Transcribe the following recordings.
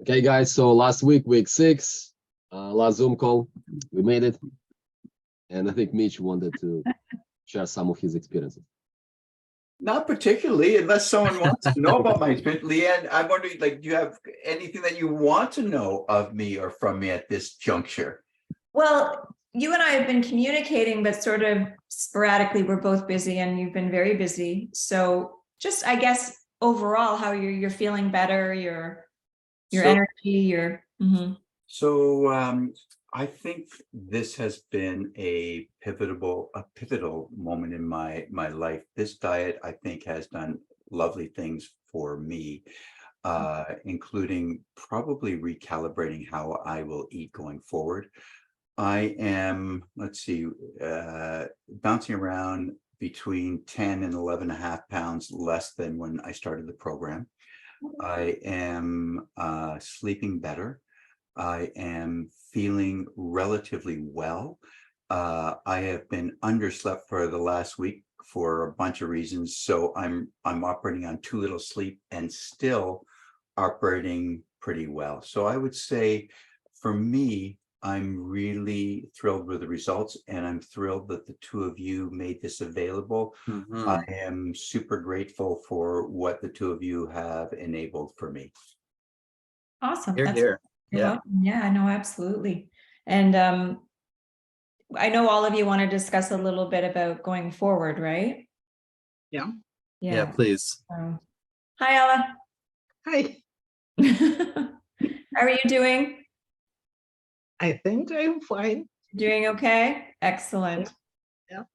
Okay, guys, so last week, week 6, last Zoom call, we made it. And I think Mitch wanted to share some of his experiences. Not particularly, unless someone wants to know about my experience. Leanne, I'm wondering, like, do you have anything that you want to know of me or from me at this juncture? Well, you and I have been communicating, but sort of sporadically. We're both busy, and you've been very busy. So just, I guess, overall, how you're feeling better, your energy, So I think this has been a pivotal moment in my life. This diet, I think, has done lovely things for me, including probably recalibrating how I will eat going forward. I am, let's see, bouncing around between 10 and 11.5 pounds less than when I started the program. I am sleeping better. I am feeling relatively well. I have been underslept for the last week for a bunch of reasons. So I'm operating on too little sleep and still operating pretty well. So I would say for me, I'm really thrilled with the results, and I'm thrilled that the two of you made this available. I am super grateful for what the two of you have enabled for me. Awesome. You're here. Yeah. Yeah, no, absolutely. And I know all of you want to discuss a little bit about going forward, right? Yeah, please. Hi, Ella. Hi, How are you doing? I think I'm fine. Doing okay? Excellent. Yeah.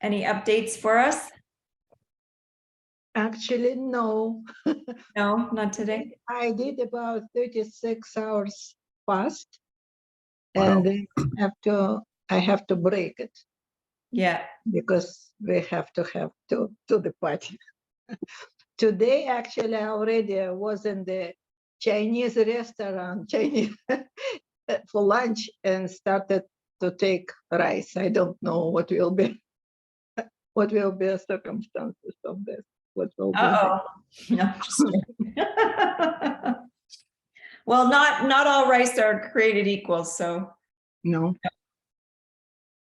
Any updates for us? Actually, no. No, not today. I did about 36 hours fast, Wow. and then I have to break it Yeah. because we have to the party. Today, actually, I already was in the Chinese restaurant, for lunch, and started to take rice. I don't know what will be the circumstances of this. What will be? No, just kidding. Well, not all rice are created equal. So No.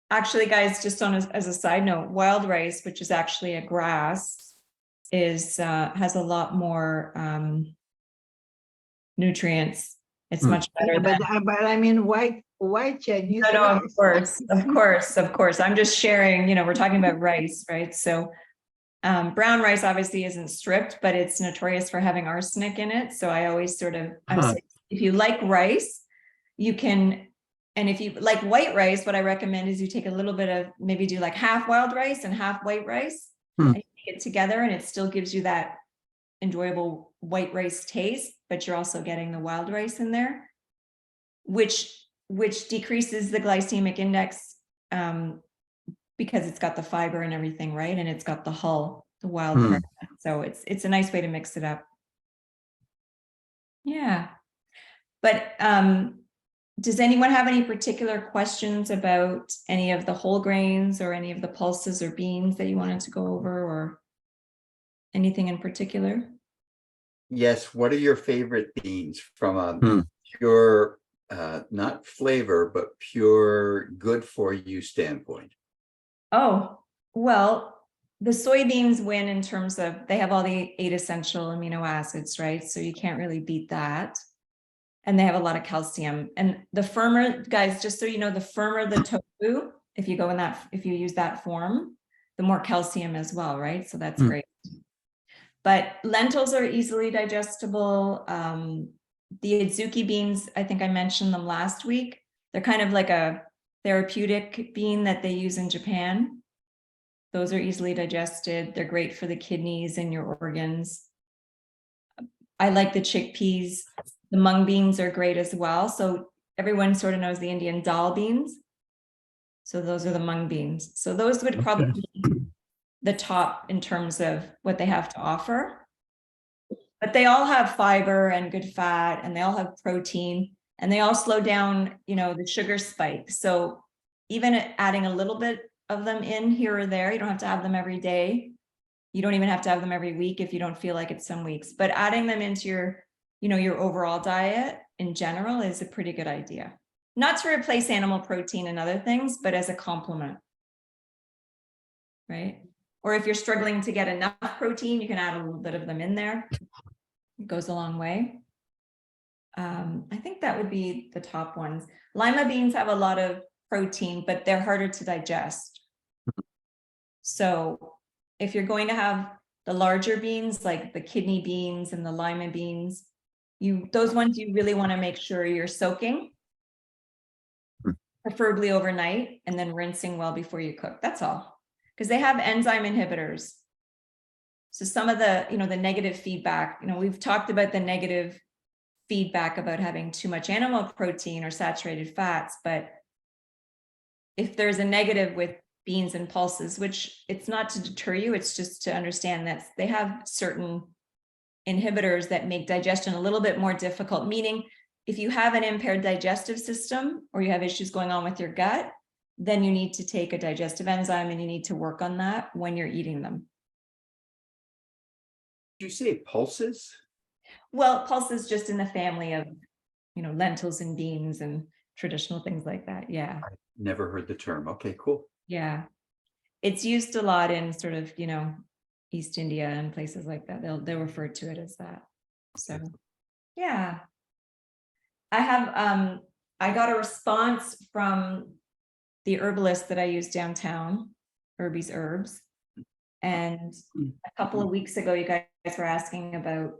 actually, guys, just as a side note, wild rice, which is actually a grass, has a lot more nutrients. It's much better. But I mean, white Chinese. No, of course. I'm just sharing, we're talking about rice, right? So brown rice obviously isn't stripped, but it's notorious for having arsenic in it. So I always sort of, if you like rice, you can, and if you like white rice, what I recommend is you take a little bit of, maybe do like half wild rice and half white rice, and you make it together, and it still gives you that enjoyable white rice taste, but you're also getting the wild rice in there, which decreases the glycemic index because it's got the fiber and everything, right? And it's got the hull, the wild part. So it's a nice way to mix it up. Yeah. But does anyone have any particular questions about any of the whole grains or any of the pulses or beans that you wanted to go over, or anything in particular? Yes. What are your favorite beans from a pure, not flavor, but pure good for you standpoint? Oh, well, the soybeans win in terms of they have all the 8 essential amino acids, right? So you can't really beat that. And they have a lot of calcium. And the firmer, guys, just so you know, the firmer the tofu, if you use that form, the more calcium as well, right? So that's great. But lentils are easily digestible. The adzuki beans, I think I mentioned them last week. They're kind of like a therapeutic bean that they use in Japan. Those are easily digested. They're great for the kidneys and your organs. I like the chickpeas. The mung beans are great as well. So everyone sort of knows the Indian dal beans. So those are the mung beans. So those would probably be the top in terms of what they have to offer. But they all have fiber and good fat, and they all have protein, and they all slow down, the sugar spike. So even adding a little bit of them in here or there, you don't have to have them every day, You don't even have to have them every week if you don't feel like it some weeks, but adding them into your, your overall diet in general is a pretty good idea. Not to replace animal protein and other things, but as a complement. Right? Or if you're struggling to get enough protein, you can add a little bit of them in there. It goes a long way. I think that would be the top ones. Lima beans have a lot of protein, but they're harder to digest. So if you're going to have the larger beans, like the kidney beans and the lima beans, those ones you really want to make sure you're soaking, preferably overnight, and then rinsing well before you cook. That's all. Because they have enzyme inhibitors. So some of the, the negative feedback, we've talked about the negative feedback about having too much animal protein or saturated fats, but if there's a negative with beans and pulses, which it's not to deter you, it's just to understand that they have certain inhibitors that make digestion a little bit more difficult, meaning if you have an impaired digestive system or you have issues going on with your gut, then you need to take a digestive enzyme and you need to work on that when you're eating them. Did you say pulses? Well, pulses just in the family of, lentils and beans and traditional things like that. Yeah. I never heard the term. Okay, cool. Yeah. It's used a lot in sort of, East India and places like that. They'll refer to it as that. So, yeah. I got a response from the herbalist that I use downtown, Irby's Herbs. And a couple of weeks ago, you guys were asking about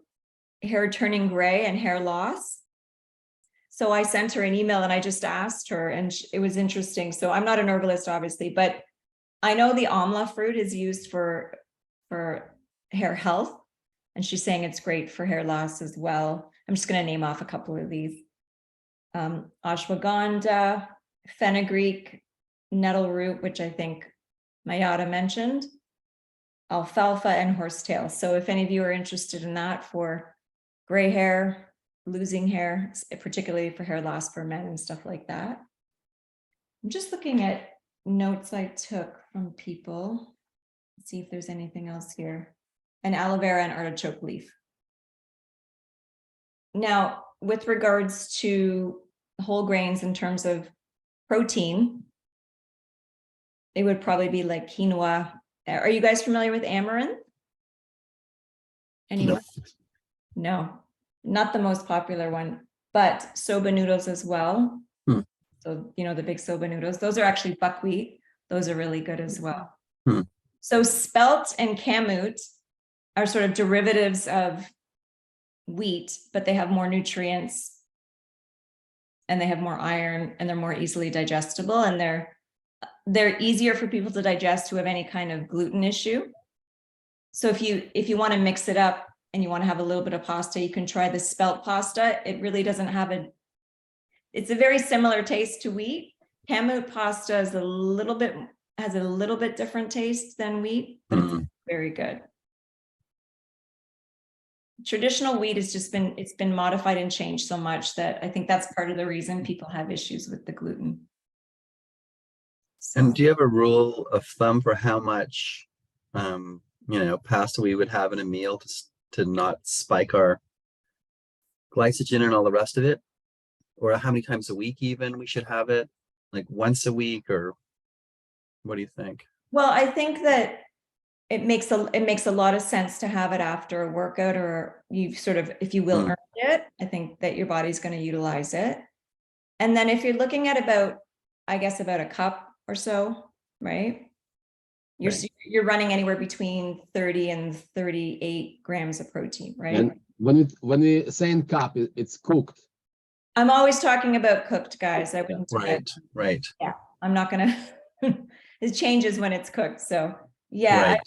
hair turning gray and hair loss. So I sent her an email and I just asked her, and it was interesting. So I'm not an herbalist, obviously, but I know the amla fruit is used for hair health. And she's saying it's great for hair loss as well. I'm just going to name off a couple of these. Ashwagandha, fenugreek, nettle root, which I think Mayada mentioned, alfalfa, and horsetail. So if any of you are interested in that for gray hair, losing hair, particularly for hair loss for men and stuff like that. I'm just looking at notes I took from people. Let's see if there's anything else here. And aloe vera and artichoke leaf. Now, with regards to whole grains in terms of protein, they would probably be like quinoa. Are you guys familiar with amaranth? Anyone? No, not the most popular one, but soba noodles as well. So, the big soba noodles, those are actually buckwheat. Those are really good as well. So spelt and kamut are sort of derivatives of wheat, but they have more nutrients and they have more iron and they're more easily digestible, and they're easier for people to digest who have any kind of gluten issue. So if you want to mix it up and you want to have a little bit of pasta, you can try the spelt pasta. It really doesn't have it's a very similar taste to wheat. Kamut pasta is has a little bit different taste than wheat, but it's very good. Traditional wheat has it's been modified and changed so much that I think that's part of the reason people have issues with the gluten. So, And do you have a rule of thumb for how much, pasta we would have in a meal to not spike our glycogen and all the rest of it? Or how many times a week even we should have it? Like once a week, or what do you think? well, I think that it makes a lot of sense to have it after a workout, or you've sort of, if you will, earned it. I think that your body's going to utilize it. And then if you're looking at about a cup or so, right? You're running anywhere between 30 and 38 grams of protein, right? And when we say in cup, it's cooked. I'm always talking about cooked, guys. I wouldn't. Right. Yeah, I'm not gonna. It changes when it's cooked. So yeah, Right.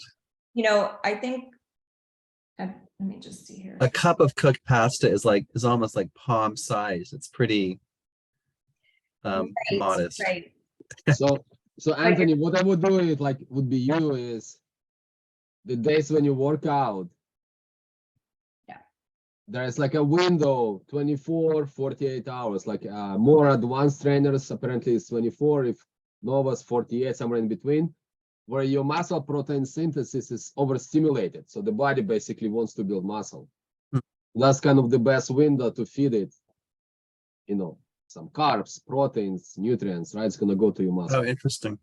I think. Let me just see here. A cup of cooked pasta is almost like palm size. It's pretty modest. Right. So Anthony, what I would do would be the days when you work out. Yeah. There's like a window, 24, 48 hours, more advanced trainers, apparently it's 24, if Nova's 48, somewhere in between. where your muscle protein synthesis is overstimulated. So the body basically wants to build muscle. Hmm. That's kind of the best window to feed it, you know, some carbs, proteins, nutrients, right? It's gonna go to your muscle. Oh, interesting.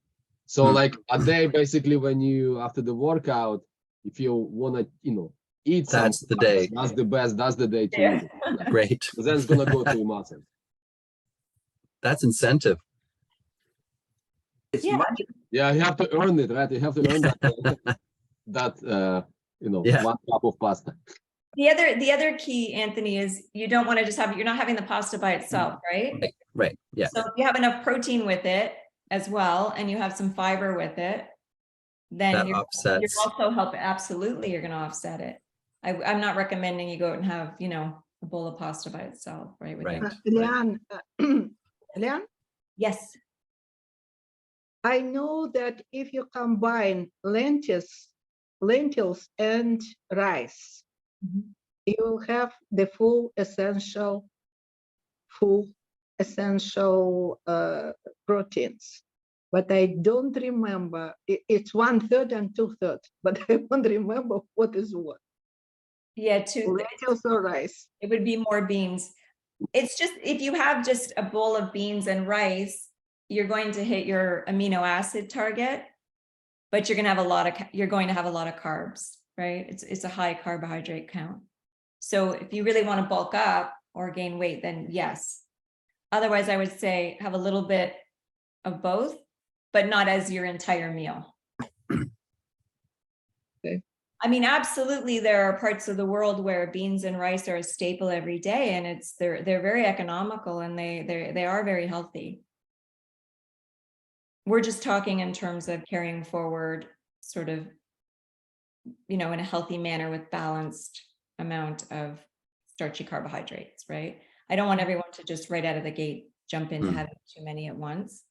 So Hmm. like a day, basically, when you, after the workout, if you wanna, you know, eat some That's the carbs, day. that's the best, that's the day to Yeah. eat it. Great. Because then it's gonna go to your muscle. That's incentive. It's Yeah. much, Yeah, you have to earn it, right? You have to earn that, you know, Yeah. 1 cup of pasta. The other key, Anthony, is you don't want to just have, you're not having the pasta by itself, right? Right. Yeah. So if you have enough protein with it as well, and you have some fiber with it, then That you're offsets. also help, absolutely, you're gonna offset it. I'm not recommending you go out and have, you know, a bowl of pasta by itself, right? Right. Leanne, Leanne, Yes. I know that if you combine lentils and rice, Mhm. you will have the full essential proteins. But I don't remember, it's 1/3 and 2/3, but I don't remember what is what, Yeah, lentils or rice. it would be more beans. It's just, if you have just a bowl of beans and rice, you're going to hit your amino acid target, but you're going to have a lot of carbs, right? It's a high carbohydrate count. So if you really want to bulk up or gain weight, then yes. Otherwise, I would say have a little bit of both, but not as your entire meal. Okay. I mean, absolutely, there are parts of the world where beans and rice are a staple every day, and they're very economical, and they are very healthy. We're just talking in terms of carrying forward sort of, you know, in a healthy manner with balanced amount of starchy carbohydrates, right? I don't want everyone to just right out of the gate jump into Hmm. having too many at once.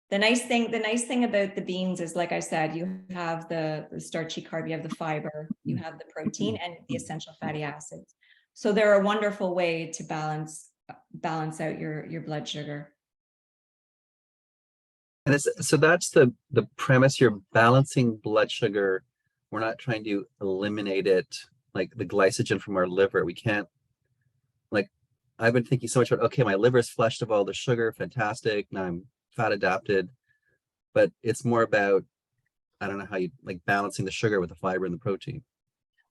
The nice thing about the beans is, like I said, you have the starchy carb, you have the fiber, you have the protein and the essential fatty acids. So they're a wonderful way to balance out your blood sugar. And so that's the premise. You're balancing blood sugar. We're not trying to eliminate it, like the glycogen from our liver. We can't, like, I've been thinking so much about, okay, my liver's flushed of all the sugar, fantastic. Now I'm fat adapted. But it's more about, I don't know how you, like, balancing the sugar with the fiber and the protein.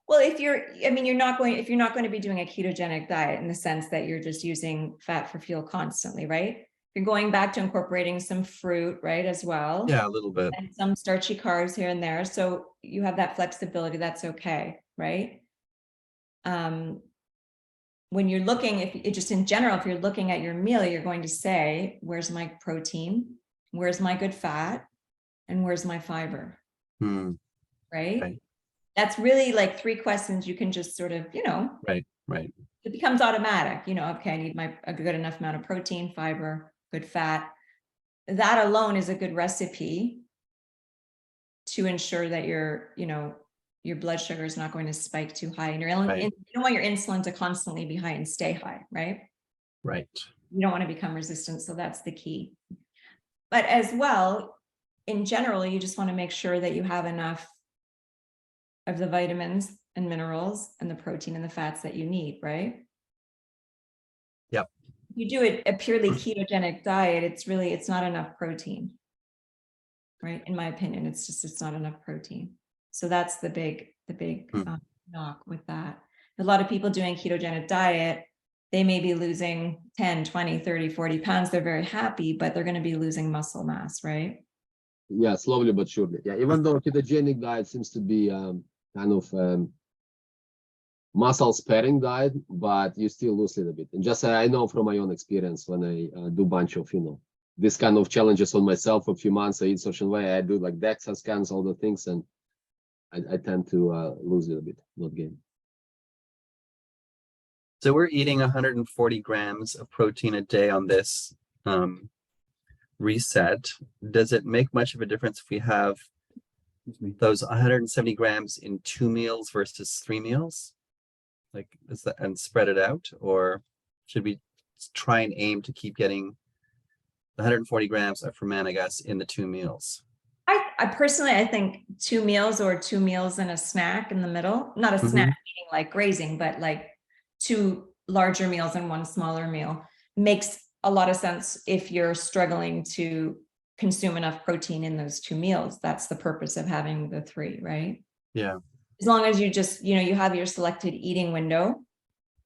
Well, if you're not going to be doing a ketogenic diet in the sense that you're just using fat for fuel constantly, right? You're going back to incorporating some fruit, right, as well. Yeah, a little bit. And some starchy carbs here and there. So you have that flexibility, that's okay, right? When you're looking, if you're looking at your meal, you're going to say, where's my protein? Where's my good fat? And where's my fiber? Hmm. Right? Right. That's really like 3 questions you can just sort of, you know, Right. it becomes automatic, you know, okay, I need a good enough amount of protein, fiber, good fat. That alone is a good recipe to ensure that your blood sugar is not going to spike too high, and you don't want your insulin to constantly be high and stay high, right? Right. You don't want to become resistant, so that's the key. But as well, in general, you just want to make sure that you have enough of the vitamins and minerals and the protein and the fats that you need, right? Yep. If you do a purely ketogenic diet, it's not enough protein, right? In my opinion, it's not enough protein. So that's the big knock with that. A lot of people doing ketogenic diet, they may be losing 10, 20, 30, 40 pounds. They're very happy, but they're going to be losing muscle mass, right? Yeah, slowly but surely. Yeah, even though ketogenic diet seems to be kind of muscle sparing diet, but you still lose a little bit. And just I know from my own experience when I do bunch of, you know, this kind of challenges on myself for a few months, I eat certain way, I do like DEXA scans, all the things, and I tend to lose a little bit, not gain. So we're eating 140 grams of protein a day on this reset. Does it make much of a difference if we have those 170 grams in 2 meals versus 3 meals? Like, is that, and spread it out, or should we try and aim to keep getting 140 grams of fermentagas in the 2 meals. I personally, I think 2 meals or 2 meals and a snack in the middle, not a snack meaning like grazing, but like 2 larger meals and 1 smaller meal makes a lot of sense if you're struggling to consume enough protein in those 2 meals. That's the purpose of having the 3, right? Yeah. As long as you just, you have your selected eating window.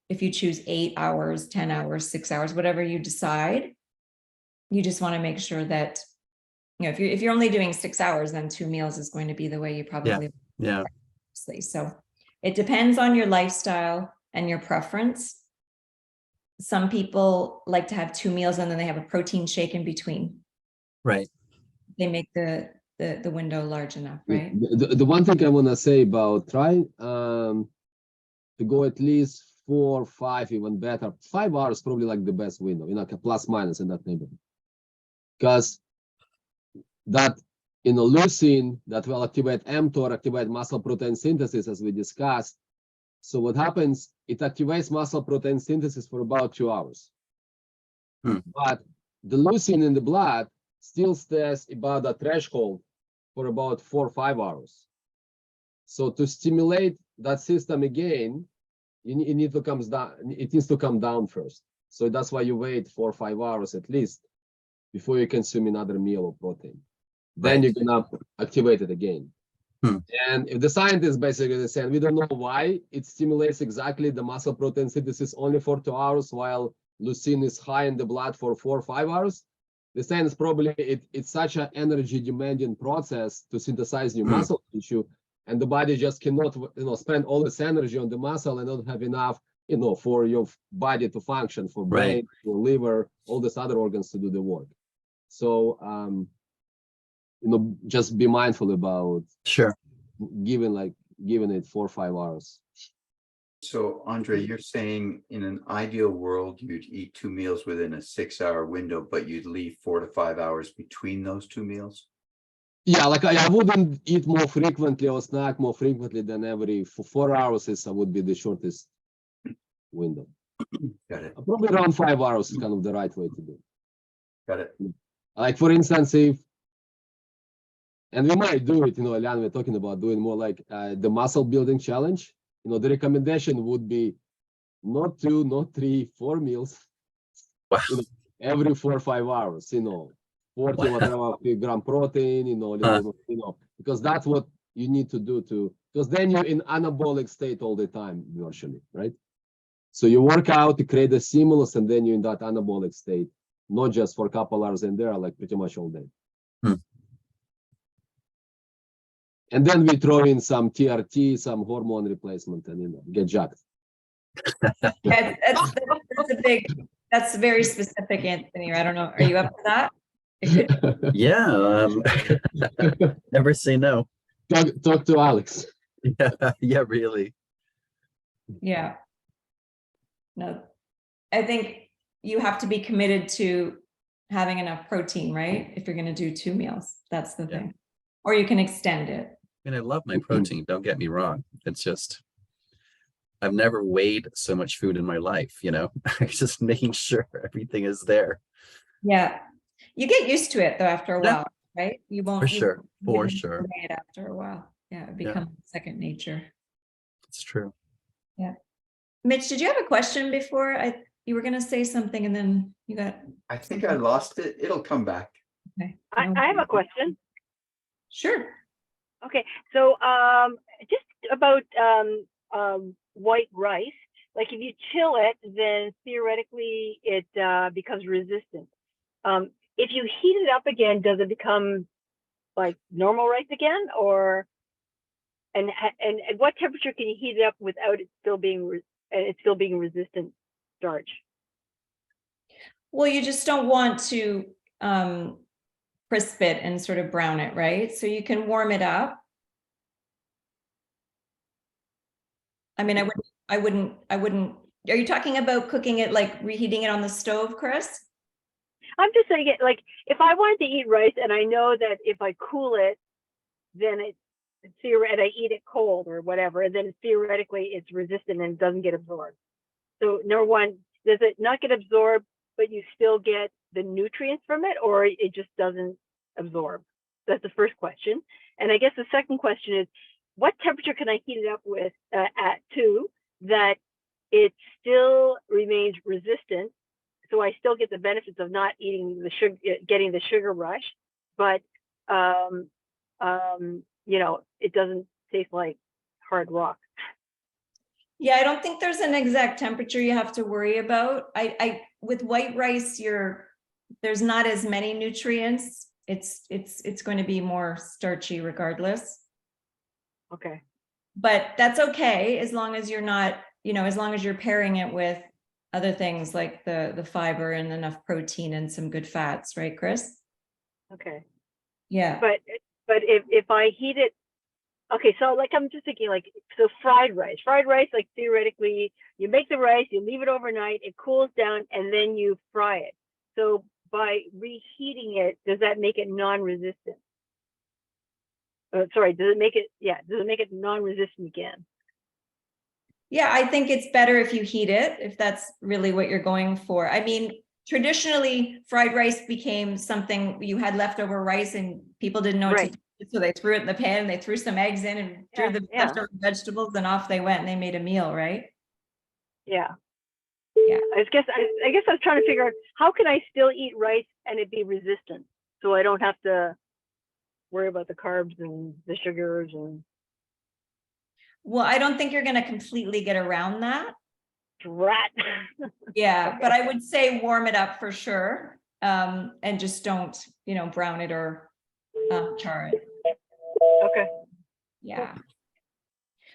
If you choose 8 hours, 10 hours, 6 hours, whatever you decide, you just want to make sure that, if you're only doing 6 hours, then 2 meals is going to be the way you probably. Yeah. So it depends on your lifestyle and your preference. Some people like to have 2 meals and then they have a protein shake in between. Right. They make the window large enough, right? The one thing I want to say about try to go at least 4, 5, even better. 5 hours probably like the best window, like a plus minus in that neighborhood. Because that leucine that will activate mTOR, activate muscle protein synthesis, as we discussed. So what happens? It activates muscle protein synthesis for about 2 hours. But the leucine in the blood still stays about the threshold for about 4 or 5 hours. So to stimulate that system again, it needs to come down first. So that's why you wait 4 or 5 hours at least before you consume another meal of protein. Then you're gonna activate it again. And if the scientists basically saying we don't know why it stimulates exactly the muscle protein synthesis only for 2 hours while leucine is high in the blood for 4 or 5 hours, the saying is probably it's such an energy demanding process to synthesize new muscle tissue, and the body just cannot spend all this energy on the muscle and not have enough for your body to function, for brain, for liver, all these other organs to do the work. So just be mindful about giving it 4 or 5 hours. So Andre, you're saying in an ideal world, you'd eat 2 meals within a 6-hour window, but you'd leave 4 to 5 hours between those 2 meals? Yeah, like I wouldn't eat more frequently or snack more frequently than every 4 hours would be the shortest window. Got it. Probably around 5 hours is kind of the right way to do it. Got it. Like for instance, and we might do it, Eliana, we're talking about doing more like the muscle building challenge. The recommendation would be not 2, not 3, 4 meals. Wow. Every 4 or 5 hours, 40 whatever gram protein, because that's what you need to do because then you're in anabolic state all the time, virtually, right? So you work out to create a stimulus and then you're in that anabolic state, not just for a couple hours in there, like pretty much all day. And then we throw in some TRT, some hormone replacement, and get jacked. That's very specific, Anthony. I don't know. Are you up for that? Yeah. Never say no. Talk to Alex. Yeah, really. Yeah. No, I think you have to be committed to having enough protein, right? If you're going to do 2 meals, that's the thing. Or you can extend it. I love my protein. Don't get me wrong. It's just, I've never weighed so much food in my life, just making sure everything is there. Yeah. You get used to it though after a while, right? You won't. For sure. It after a while. Yeah. It becomes second nature. It's true. Yeah. Mitch, did you have a question before? You were going to say something and then you got. I think I lost it. It'll come back. Okay. I have a question. Sure. Okay, so just about white rice. Like if you chill it, then theoretically it becomes resistant. If you heat it up again, does it become like normal rice again, or and at what temperature can you heat it up without it still being resistant starch? Well, you just don't want to crisp it and sort of brown it, right? So you can warm it up. I mean, I wouldn't. Are you talking about cooking it, like reheating it on the stove, Chris? I'm just saying it like if I wanted to eat rice and I know that if I cool it, then and I eat it cold or whatever, and then theoretically it's resistant and doesn't get absorbed. So number one, does it not get absorbed, but you still get the nutrients from it, or it just doesn't absorb? That's the first question. And I guess the second question is, what temperature can I heat it up with at that it still remains resistant? So I still get the benefits of not eating the sugar, getting the sugar rush, but you know, it doesn't taste like hard rock. Yeah, I don't think there's an exact temperature you have to worry about. I with white rice, there's not as many nutrients. It's going to be more starchy regardless. Okay. But that's okay as long as you're not, you know, as long as you're pairing it with other things like the fiber and enough protein and some good fats, right, Chris? Okay. Yeah. But if I heat it, okay, so like I'm just thinking like, so fried rice, like theoretically you make the rice, you leave it overnight, it cools down, and then you fry it. So by reheating it, does that make it non-resistant? Sorry, does it make it non-resistant again? Yeah, I think it's better if you heat it, if that's really what you're going for. I mean, traditionally, fried rice became something you had leftover rice and people didn't know what to do. So they threw it in the pan, they threw some eggs in and threw the leftover vegetables, and off they went and they made a meal, right? Yeah. Yeah. I guess I was trying to figure out, how can I still eat rice and it be resistant, so I don't have to worry about the carbs and the sugars and. Well, I don't think you're going to completely get around that. Drat. Yeah, but I would say warm it up for sure. And just don't, you know, brown it or char it. Okay. Yeah.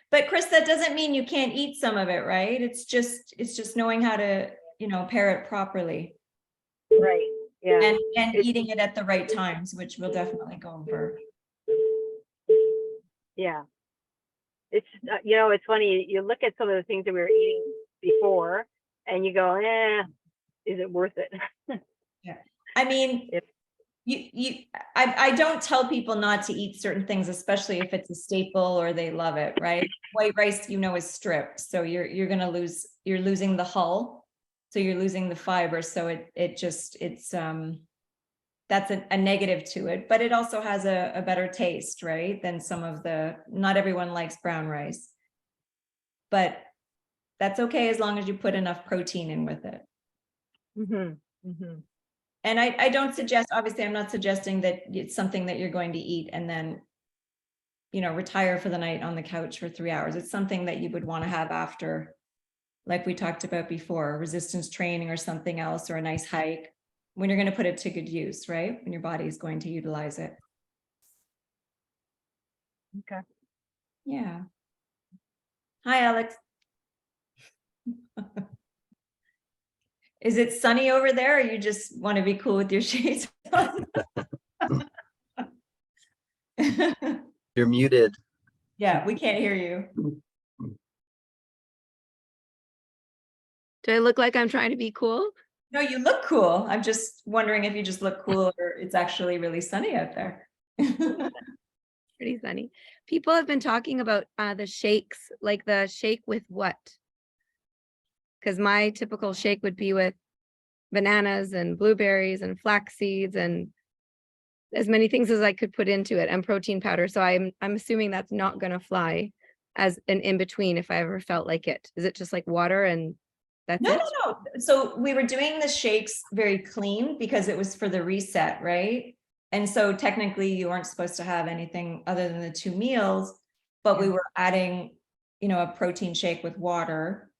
But Chris, that doesn't mean you can't eat some of it, right? It's just knowing how to, you know, pair it properly. Right. Yeah. And eating it at the right times, which we'll definitely go over. Yeah. It's, you know, it's funny, you look at some of the things that we were eating before and you go, is it worth it? Yeah. I mean, I don't tell people not to eat certain things, especially if it's a staple or they love it, right? White rice, you know, is stripped. So you're losing the hull. So you're losing the fiber. So that's a negative to it, but it also has a better taste, right? Than some of not everyone likes brown rice, but that's okay as long as you put enough protein in with it. Mm-hmm. Mm-hmm. And I don't suggest, obviously, I'm not suggesting that it's something that you're going to eat and then, you know, retire for the night on the couch for 3 hours. It's something that you would want to have after, like we talked about before, resistance training or something else, or a nice hike, when you're going to put it to good use, right? When your body is going to utilize it. Okay. Yeah. Hi, Alex. Is it sunny over there, or you just want to be cool with your shades on? You're muted. Yeah, we can't hear you. Do I look like I'm trying to be cool? No, you look cool. I'm just wondering if you just look cool or it's actually really sunny out there. Pretty sunny. People have been talking about the shakes, like the shake with what? Because my typical shake would be with bananas and blueberries and flax seeds and as many things as I could put into it, and protein powder. So I'm assuming that's not going to fly as an in-between if I ever felt like it. Is it just like water and that's it? No. So we were doing the shakes very clean because it was for the reset, right? And so technically you weren't supposed to have anything other than the 2 meals, but we were adding, you know, a protein shake with water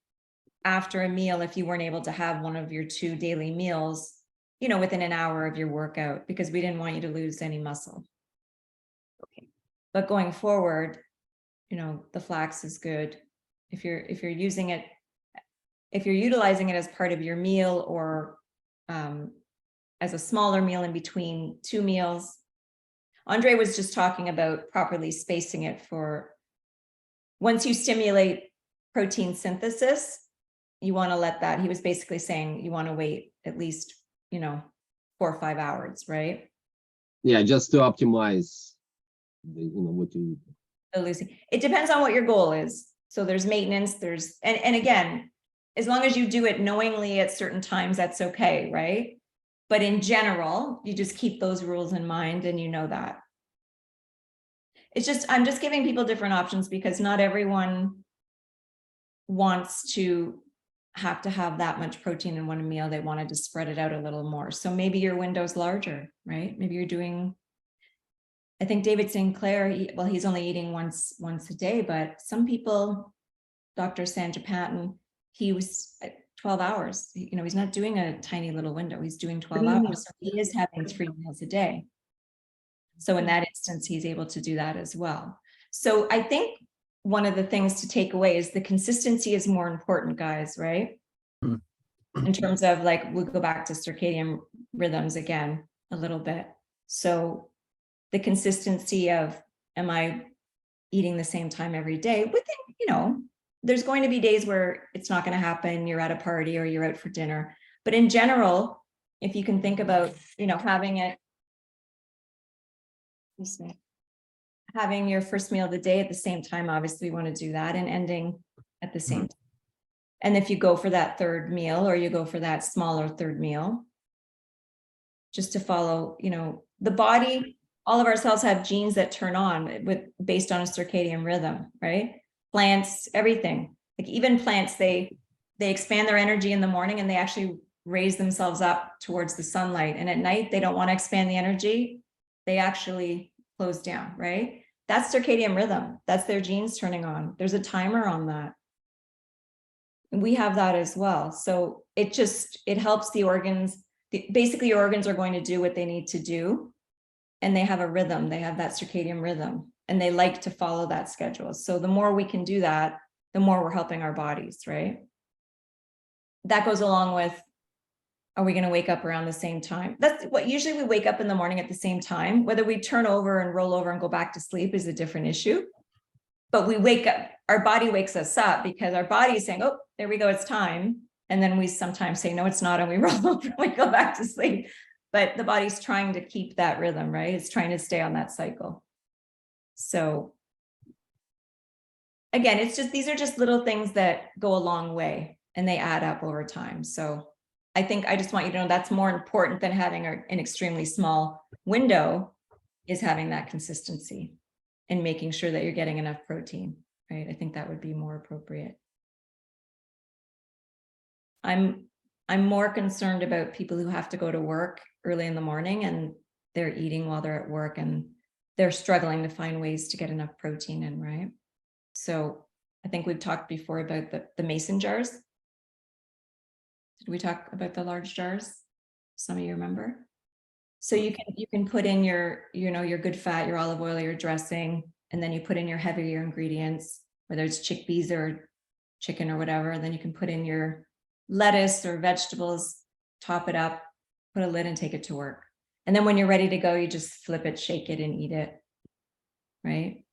after a meal if you weren't able to have one of your 2 daily meals, you know, within an hour of your workout, because we didn't want you to lose any muscle. Okay. But going forward, you know, the flax is good. If you're using it, if you're utilizing it as part of your meal or as a smaller meal in between 2 meals. Andre was just talking about properly spacing it for, once you stimulate protein synthesis, you want to let that, he was basically saying you want to wait at least, you know, 4 or 5 hours, right? Yeah, just to optimize, you know, what you. So losing, it depends on what your goal is. So there's maintenance, and again, as long as you do it knowingly at certain times, that's okay, right? But in general, you just keep those rules in mind and you know that. It's just, I'm just giving people different options because not everyone wants to have that much protein in one meal. They wanted to spread it out a little more. So maybe your window's larger, right? Maybe you're doing, I think David Sinclair, he's only eating once a day, but some people, Dr. Sandra Patton, he was 12 hours. You know, he's not doing a tiny little window. He's doing 12 hours. So he is having 3 meals a day. So in that instance, he's able to do that as well. So I think one of the things to take away is the consistency is more important, guys, right? In terms of like, we'll go back to circadian rhythms again a little bit. So the consistency of, am I eating the same time every day? Within, you know, there's going to be days where it's not going to happen. You're at a party or you're out for dinner. But in general, if you can think about, you know, having your first meal of the day at the same time, obviously you want to do that, and ending at the same time. And if you go for that third meal or you go for that smaller third meal, just to follow, you know, the body, all of our cells have genes that turn on based on a circadian rhythm, right? Plants, everything. Like even plants, they expand their energy in the morning and they actually raise themselves up towards the sunlight. And at night, they don't want to expand the energy. They actually close down, right? That's circadian rhythm. That's their genes turning on. There's a timer on that. And we have that as well. So it helps the organs. Basically, your organs are going to do what they need to do. And they have a rhythm. They have that circadian rhythm. And they like to follow that schedule. So the more we can do that, the more we're helping our bodies, right? That goes along with, are we going to wake up around the same time? That's what usually we wake up in the morning at the same time. Whether we turn over and roll over and go back to sleep is a different issue. But we wake up, our body wakes us up because our body is saying, oh, there we go, it's time. And then we sometimes say, no, it's not. And we roll over and we go back to sleep. But the body's trying to keep that rhythm, right? It's trying to stay on that cycle. So again, it's just, these are just little things that go a long way and they add up over time. So I think I just want you to know that's more important than having an extremely small window, is having that consistency and making sure that you're getting enough protein, right? I think that would be more appropriate. I'm more concerned about people who have to go to work early in the morning and they're eating while they're at work and they're struggling to find ways to get enough protein in, right? So I think we've talked before about the mason jars. Did we talk about the large jars? Some of you remember? So you can put in your good fat, your olive oil, your dressing, and then you put in your heavier ingredients, whether it's chickpeas or chicken or whatever. And then you can put in your lettuce or vegetables, top it up, put a lid and take it to work. And then when you're ready to go, you just flip it, shake it, and eat it, right?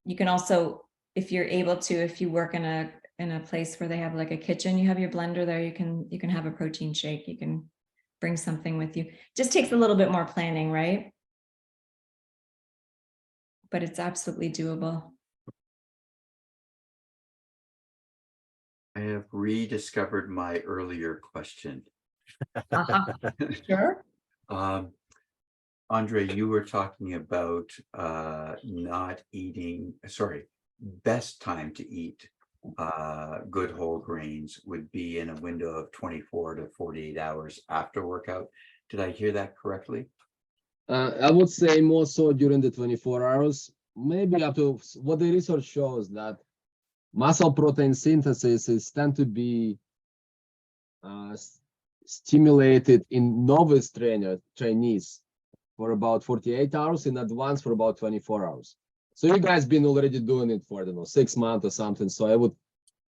You can also, if you're able to, if you work in a place where they have like a kitchen, you have your blender there, you can have a protein shake, you can bring something with you. Just takes a little bit more planning, right? But it's absolutely doable. I have rediscovered my earlier question. Sure. Andre, you were talking about best time to eat good whole grains would be in a window of 24 to 48 hours after workout. Did I hear that correctly? I would say more so during the 24 hours, maybe up to what the research shows that muscle protein synthesis is tend to be stimulated in novice trainees for about 48 hours, in advance for about 24 hours. So you guys been already doing it for, I don't know, 6 months or something. So I would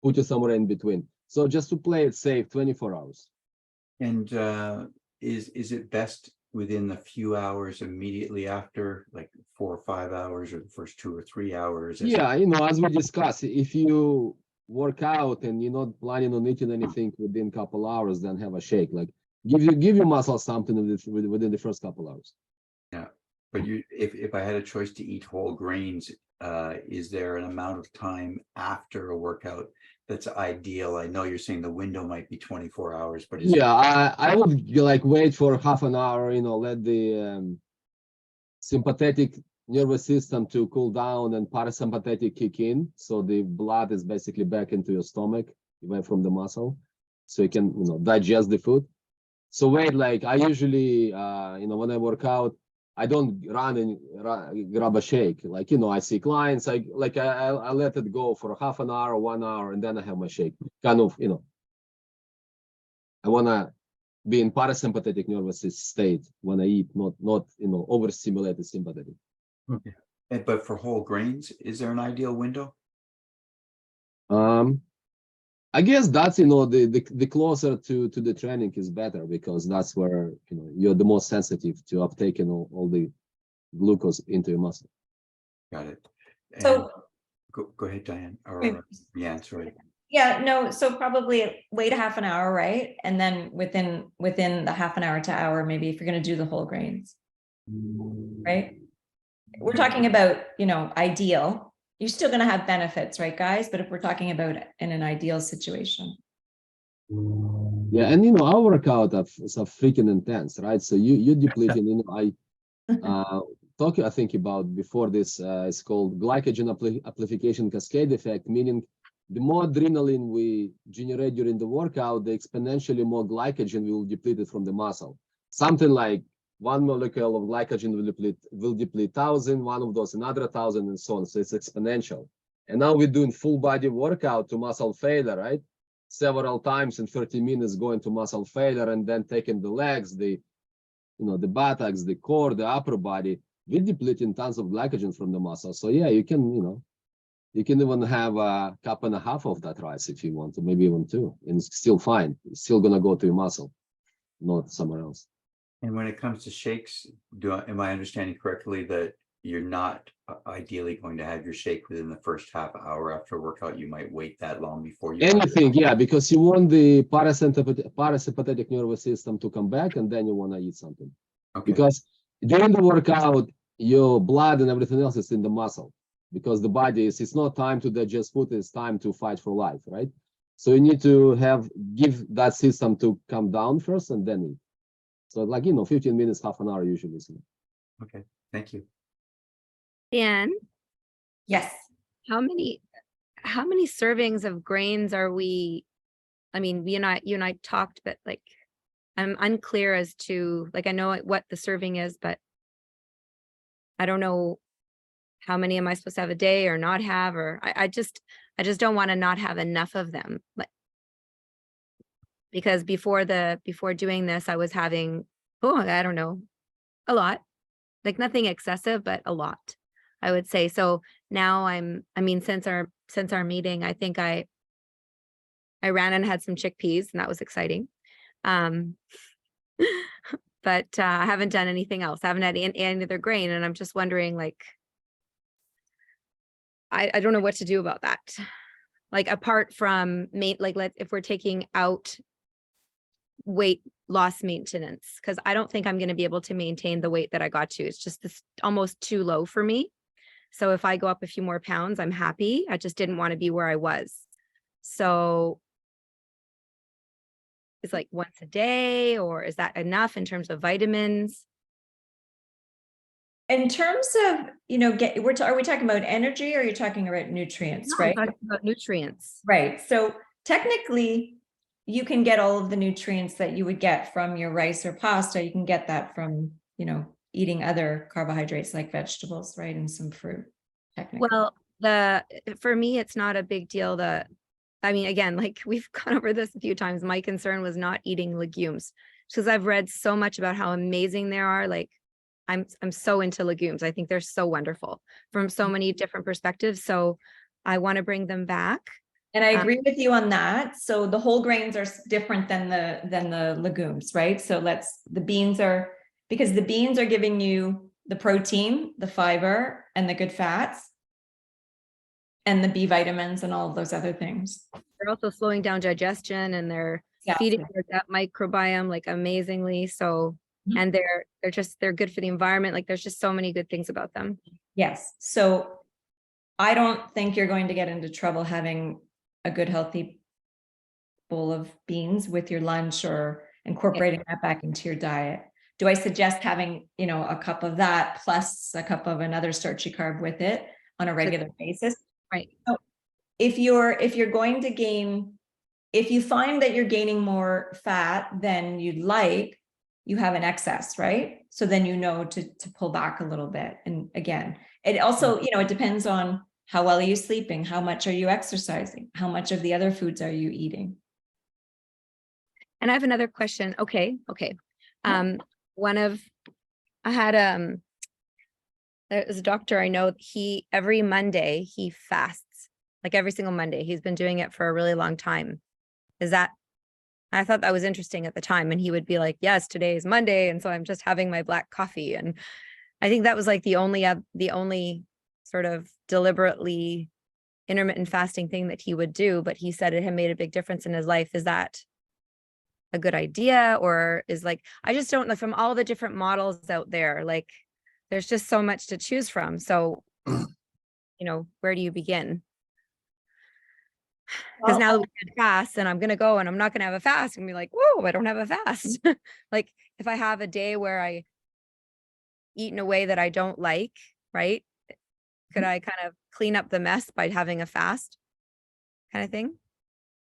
put you somewhere in between. So just to play it safe, 24 hours. And is it best within the few hours immediately after, like 4 or 5 hours, or the first 2 or 3 hours? Yeah, as we discussed, if you work out and you're not planning on eating anything within a couple hours, then have a shake. Like give your muscle something within the first couple hours. Yeah, but if I had a choice to eat whole grains is there an amount of time after a workout that's ideal? I know you're saying the window might be 24 hours, but is Yeah, I would like wait for half an hour, let the sympathetic nervous system to cool down and parasympathetic kick in. So the blood is basically back into your stomach, away from the muscle. So you can, digest the food. So wait, like I usually, when I work out, I don't run and grab a shake. Like, I see clients, I let it go for half an hour, 1 hour, and then I have my shake. Kind of, I want to be in parasympathetic nervous state when I eat, not overstimulated sympathetic. okay. But for whole grains, is there an ideal window? I guess that's the closer to the training is better, because that's where you're the most sensitive to uptaking all the glucose into your muscle. Got it. And So, go ahead, Diane. Wait. Or yeah, sorry. yeah, no, so probably wait a half an hour, right? And then within the half an hour to hour, maybe if you're going to do the whole grains, right? We're talking about, ideal. You're still going to have benefits, right, guys? But if we're talking about in an ideal situation. Yeah, and our workout is freaking intense, right? So you depleting. I talking, I think, about before this. It's called glycogen amplification cascade effect, meaning the more adrenaline we generate during the workout, the exponentially more glycogen will deplete it from the muscle. Something like 1 molecule of glycogen will deplete 1,000, one of those another 1,000, and so on. So it's exponential. And now we're doing full body workout to muscle failure, right? Several times in 30 minutes going to muscle failure, and then taking the legs, the buttocks, the core, the upper body. We're depleting tons of glycogen from the muscle. So yeah, you can, you can even have a cup and a half of that rice if you want to, maybe even 2, and it's still fine. It's still gonna go to your muscle, not somewhere else. And when it comes to shakes, am I understanding correctly that you're not ideally going to have your shake within the first half hour after a workout? You might wait that long before you. Anything, yeah, because you want the parasympathetic nervous system to come back, and then you want to eat something. Okay. Because during the workout, your blood and everything else is in the muscle, because the body it's not time to digest food, it's time to fight for life, right? So you need to give that system to come down first and then eat. So like, 15 minutes, half an hour usually. Okay, thank you. Dan, Yes. how many servings of grains are we? I mean, you and I talked, but like, I'm unclear as to, like, I know what the serving is, but I don't know how many am I supposed to have a day or not have, or I just don't want to not have enough of them. But because before doing this, I was having, I don't know, a lot, like nothing excessive, but a lot, I would say. So now since our meeting, I think I ran and had some chickpeas, and that was exciting. But I haven't done anything else. I haven't had any other grain, and I'm just wondering, like, I don't know what to do about that. Like, apart from if we're taking out weight loss maintenance, because I don't think I'm going to be able to maintain the weight that I got to. It's just almost too low for me. So if I go up a few more pounds, I'm happy. I just didn't want to be where I was. So it's like once a day, or is that enough in terms of vitamins? In terms of, are we talking about energy, or are you talking about nutrients, No, right? I'm talking about nutrients. Right. So technically, you can get all of the nutrients that you would get from your rice or pasta. You can get that from, eating other carbohydrates like vegetables, right? And some fruit, technically. Well, for me, it's not a big deal. Again, like we've gone over this a few times. My concern was not eating legumes, because I've read so much about how amazing they are. Like, I'm so into legumes. I think they're so wonderful from so many different perspectives. So I want to bring them back. And I agree with you on that. So the whole grains are different than the legumes, right? So the beans are giving you the protein, the fiber, and the good fats, and the B vitamins and all of those other things. They're also slowing down digestion, and they're feeding your gut microbiome like amazingly. So, and they're good for the environment. Like, there's just so many good things about them. Yes. So I don't think you're going to get into trouble having a good healthy bowl of beans with your lunch or incorporating that back into your diet. Do I suggest having, you know, a cup of that plus a cup of another starchy carb with it on a regular basis? Right. So if you're going to gain, if you find that you're gaining more fat than you'd like, you have an excess, right? So then you know to pull back a little bit. And again, it also, you know, it depends on how well are you sleeping, how much are you exercising, how much of the other foods are you eating? And I have another question. Okay. Yeah. I had there's a doctor I know, every Monday he fasts, like every single Monday. He's been doing it for a really long time. I thought that was interesting at the time. And he would be like, yes, today is Monday. And so I'm just having my black coffee. And I think that was like the only sort of deliberately intermittent fasting thing that he would do. But he said it had made a big difference in his life. Is that a good idea? Or is like, I just don't know, from all the different models out there, like there's just so much to choose from. So, you know, where do you begin? Because now that we can fast and I'm going to go and I'm not going to have a fast and be like, whoa, I don't have a fast. Like if I have a day where I eat in a way that I don't like, right? Could I kind of clean up the mess by having a fast kind of thing?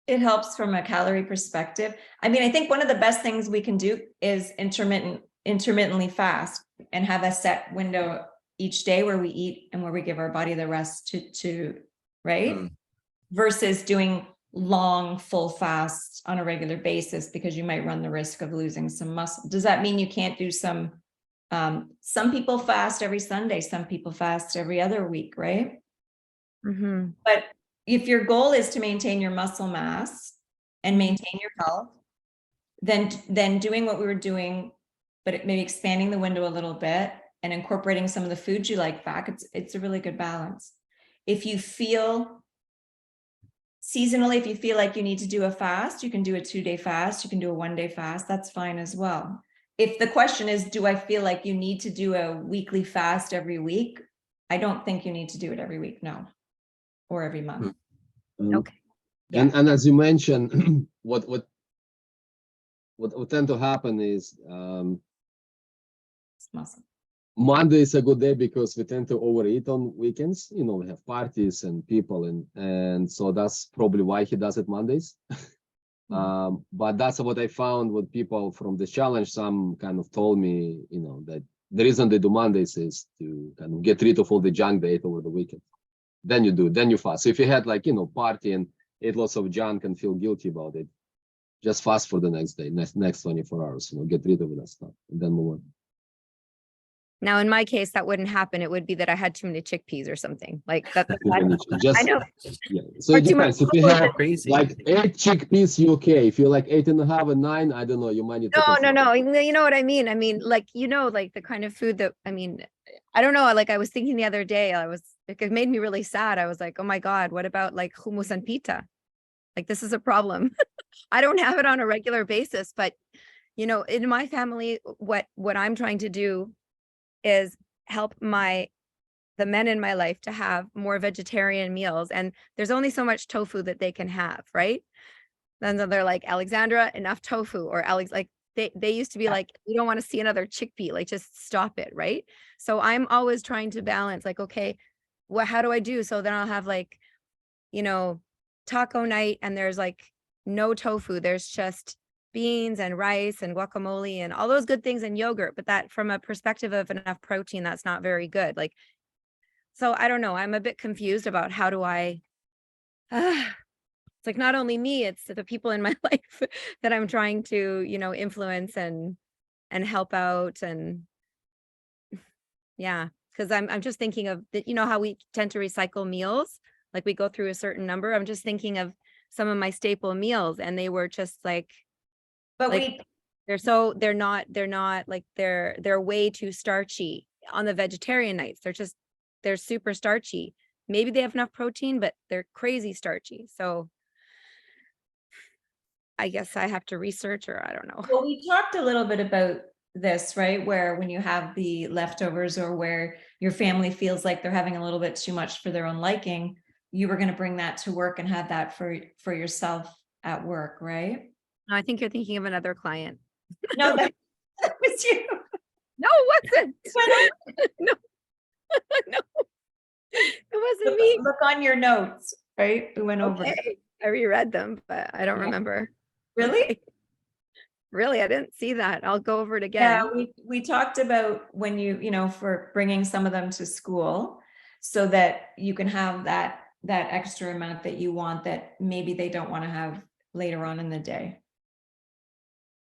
It helps from a calorie perspective. I mean, I think one of the best things we can do is intermittently fast and have a set window each day where we eat and where we give our body the rest to right? Versus doing long full fasts on a regular basis, because you might run the risk of losing some muscle. Does that mean you can't do some people fast every Sunday, some people fast every other week, right? Mm-hmm. But if your goal is to maintain your muscle mass and maintain your health, then doing what we were doing, but maybe expanding the window a little bit and incorporating some of the foods you like back, it's a really good balance. If you feel seasonally, if you feel like you need to do a fast, you can do a 2-day fast, you can do a 1-day fast, that's fine as well. If the question is, do I feel like you need to do a weekly fast every week? I don't think you need to do it every week, no, or every month. Okay. Yeah. And as you mentioned, what tend to happen is It's muscle. Monday is a good day because we tend to overeat on weekends. You know, we have parties and people, and so that's probably why he does it Mondays. But that's what I found with people from the challenge. Some kind of told me, you know, that the reason they do Mondays is to kind of get rid of all the junk they ate over the weekend. Then you fast. So if you had like, you know, party and ate lots of junk and feel guilty about it, just fast for the next day, next 24 hours, you know, get rid of that stuff and then move on. Now, in my case, that wouldn't happen. It would be that I had too many chickpeas or something like that. Just, I know. yeah. So Or it too much depends. If you have Crazy. like 8 chickpeas, you okay. If you're like 8.5 and 9, I don't know. You might need to. No. You know what I mean? I mean, like, you know, like the kind of food that, I mean, I don't know. Like I was thinking the other day, it made me really sad. I was like, oh my God, what about like hummus and pita? Like, this is a problem. I don't have it on a regular basis, but you know, in my family, what I'm trying to do is help the men in my life to have more vegetarian meals. And there's only so much tofu that they can have, right? Then they're like, Alexandra, enough tofu, or Alex, like they used to be like, you don't want to see another chickpea, like just stop it, right? So I'm always trying to balance, like, okay, how do I do? So then I'll have like, you know, taco night and there's like no tofu. There's just beans and rice and guacamole and all those good things and yogurt, but that from a perspective of enough protein, that's not very good. Like, so I don't know. I'm a bit confused about how do I, it's like not only me, it's the people in my life that I'm trying to, you know, influence and help out. And yeah, because I'm just thinking of that, you know, how we tend to recycle meals, like we go through a certain number. I'm just thinking of some of my staple meals and they were just like, But like, they're not like they're way too starchy on the vegetarian nights. They're super starchy. Maybe they have enough protein, but they're crazy starchy. So I guess I have to research, or I don't know. Well, we talked a little bit about this, right? Where when you have the leftovers or where your family feels like they're having a little bit too much for their own liking, you were going to bring that to work and have that for yourself at work, right? No, I think you're thinking of another client. No, that was you. No, it wasn't. Look- No, no, it wasn't me. Look on your notes, right? We went over. Okay, I reread them, but I don't Yeah. remember. Really? Really, I didn't see that. I'll go over it Yeah, again. we talked about when for bringing some of them to school so that you can have that extra amount that you want that maybe they don't want to have later on in the day.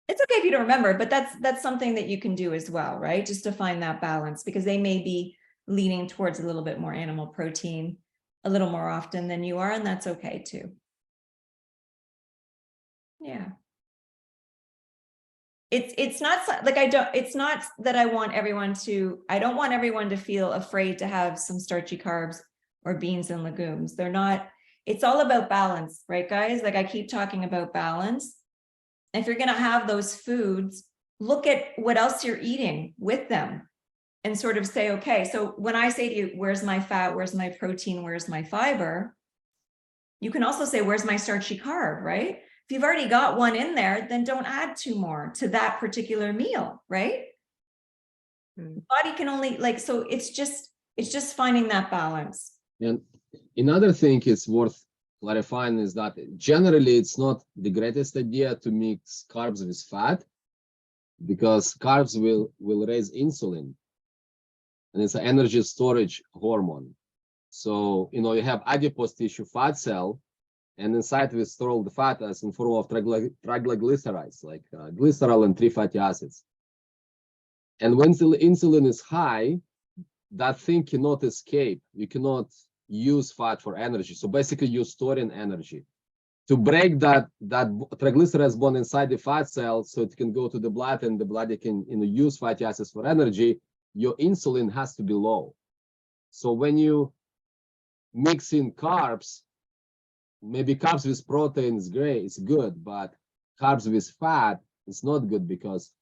It's okay if you don't remember, but that's something that you can do as well, right? Just to find that balance, because they may be leaning towards a little bit more animal protein a little more often than you are, and that's okay too. Yeah. It's not like it's not that I don't want everyone to feel afraid to have some starchy carbs or beans and legumes. They're not, it's all about balance, right, guys? Like I keep talking about balance. If you're going to have those foods, look at what else you're eating with them and sort of say, okay, so when I say to you, where's my fat, where's my protein, where's my fiber? You can also say, where's my starchy carb, right? If you've already got one in there, then don't add two more to that particular meal, right? The body can only so it's just finding that balance. And another thing is worth clarifying is that generally it's not the greatest idea to mix carbs with fat, because carbs will raise insulin, and it's an energy storage hormone. So you have adipose tissue fat cell, and inside we store all the fat as in form of triglycerides, like glycerol and 3 fatty acids. And when the insulin is high, that thing cannot escape. You cannot use fat for energy. So basically you're storing energy. To break that triglycerides bond inside the fat cell so it can go to the blood and the blood can use fatty acids for energy, your insulin has to be low. So when you mix in carbs, maybe carbs with protein is great, it's good, but carbs with fat is not good because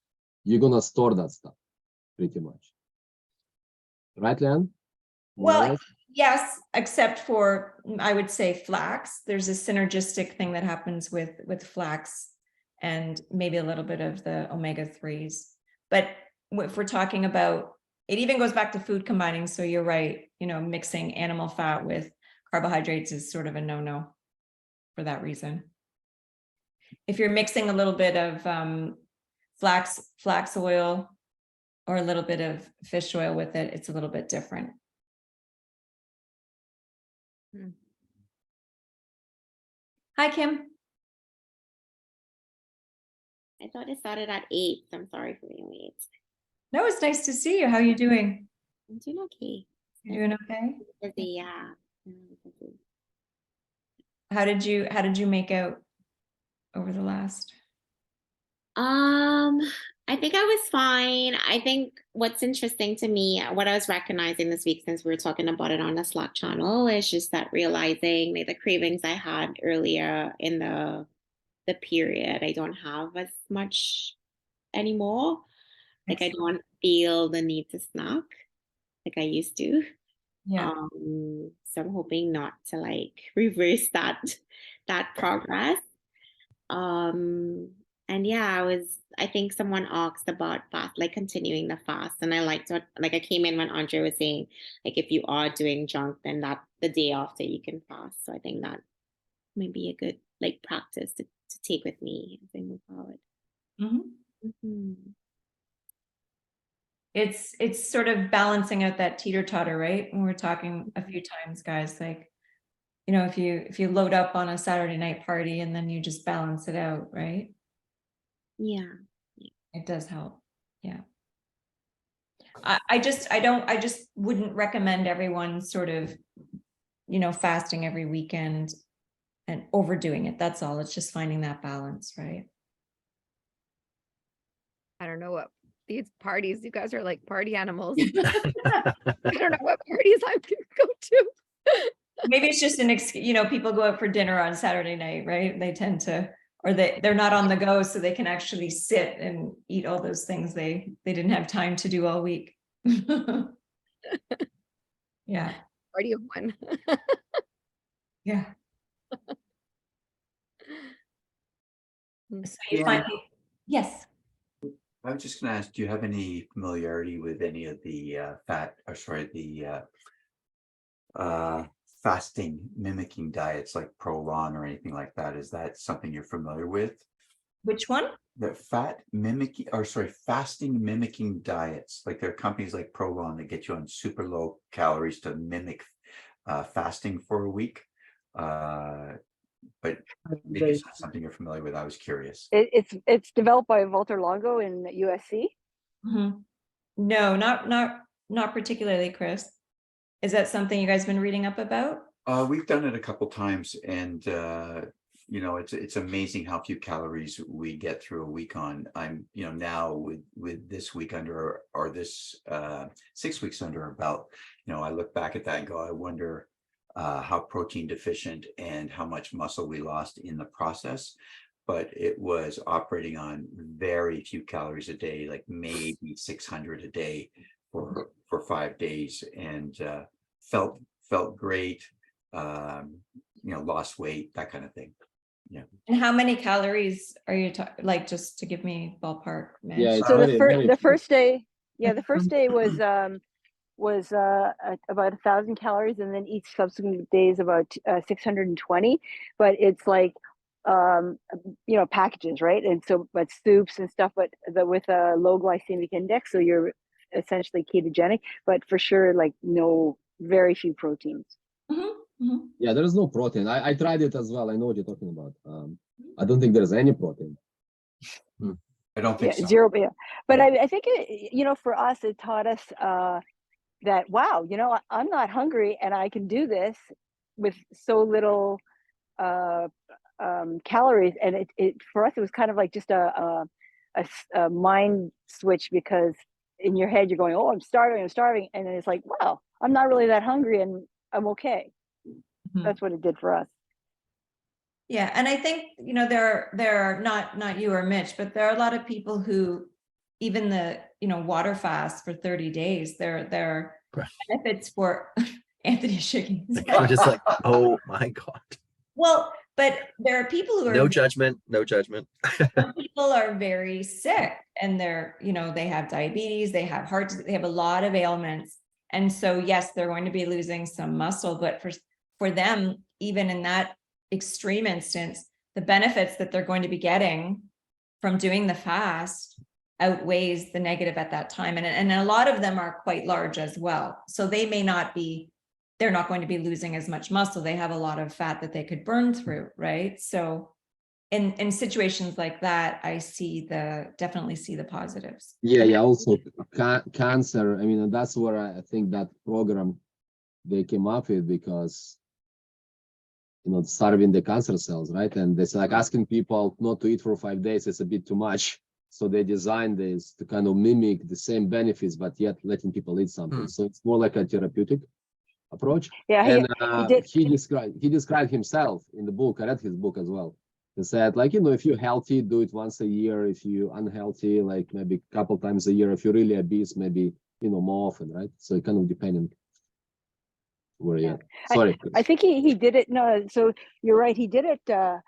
you're gonna store that stuff pretty much. Right, Leanne? Well, yes, except for, I would say, flax. There's a synergistic thing that happens with flax and maybe a little bit of the omega-3s. But if we're talking about, it even goes back to food combining. So you're right, mixing animal fat with carbohydrates is sort of a no-no for that reason. If you're mixing a little bit of flax oil or a little bit of fish oil with it, it's a little bit different. Hi, Kim. I thought it started at 8, so I'm sorry for being late. No, it's nice to see you. How are you doing? I'm doing okay. You're doing okay? Busy, yeah. Busy. How did you make out over the last? I think I was fine. I think what's interesting to me, what I was recognizing this week, since we were talking about it on the Slack channel, is just that realizing the cravings I had earlier in the period, I don't have as much anymore. Like I don't feel the need to snack like I used to. Yeah. So I'm hoping not to reverse that progress. And yeah, I think someone asked about fast, continuing the fast. And I liked what, I came in when Andre was saying, if you are doing junk, then that the day after you can fast. So I think that may be a good practice to take with me as I move forward. Mm-hmm. It's sort of balancing out that teeter-totter, right? And we're talking a few times, guys, if you load up on a Saturday night party and then you just balance it out, right? Yeah. It does help. Yeah. I just wouldn't recommend everyone sort of, fasting every weekend and overdoing it. That's all. It's just finding that balance, right? I don't know what these parties, you guys are like party animals. I don't know what parties I'm gonna go to. Maybe it's just an excuse, people go out for dinner on Saturday night, right? They tend to, or they're not on the go, so they can actually sit and eat all those things they didn't have time to do all week. Yeah, Party of one. yeah. Hmm. So you Yeah. find, yes. I was just gonna ask, do you have any familiarity with any of the fasting mimicking diets like Prolon or anything like that? Is that something you're familiar with? Which one? The fasting mimicking diets, like there are companies like Prolon that get you on super low calories to mimic fasting for a week. But maybe it's not something you're familiar with. I was curious. It's developed by Walter Longo in USC. Mhm. No, not particularly, Chris. Is that something you guys been reading up about? We've done it a couple times, and it's amazing how few calories we get through a week on. I'm now with this week under or this 6 weeks under our belt. I look back at that and go, I wonder how protein deficient and how much muscle we lost in the process. But it was operating on very few calories a day, like maybe 600 a day for 5 days, and felt great. Lost weight, that kind of thing. Yeah. And how many calories are you like, just to give me ballpark, Mitch? Yeah, it's So very the first day, the first day was about 1,000 calories, and then each subsequent day is about 620. But it's like packages, right? And so, but soups and stuff, but with a low glycemic index, so you're essentially ketogenic, but for sure, like very few proteins. Yeah, there is no protein. I tried it as well. I know what you're talking about. I don't think there's any protein. I don't think so. Zero. Yeah. But Yeah. I think for us, it taught us that wow, I'm not hungry and I can do this with so little calories, and it for us it was kind of like just a mind switch, because in your head you're going, oh, I'm starving, and then it's like, wow, I'm not really that hungry and I'm okay. That's what it did for us. Yeah, and I think there are not you or Mitch, but there are a lot of people who even the water fast for 30 days. There are benefits for Anthony shaking his head. I'm just like, oh my God. Well, but there are people who are No judgment. some people are very sick, and they're they have diabetes, they have heart, they have a lot of ailments, and so yes, they're going to be losing some muscle, but for them, even in that extreme instance, the benefits that they're going to be getting from doing the fast outweighs the negative at that time, and a lot of them are quite large as well, so they're not going to be losing as much muscle. They have a lot of fat that they could burn through, right? So in situations like that, I definitely see the positives. Yeah. Also, cancer. I mean, that's where I think that program they came up with, because starving the cancer cells, right? And it's like asking people not to eat for 5 days. It's a bit too much. So they designed this to kind of mimic the same benefits, but yet letting people eat something. So it's more like a therapeutic approach. Yeah, he described himself in the book. I read his book as well. He said, like, if you're healthy, do it once a year. If you're unhealthy, like maybe a couple times a year. If you're really obese, maybe more often, right? So it kind of depending where you're at. Sorry. I think he did it. No, so you're right. He did it. That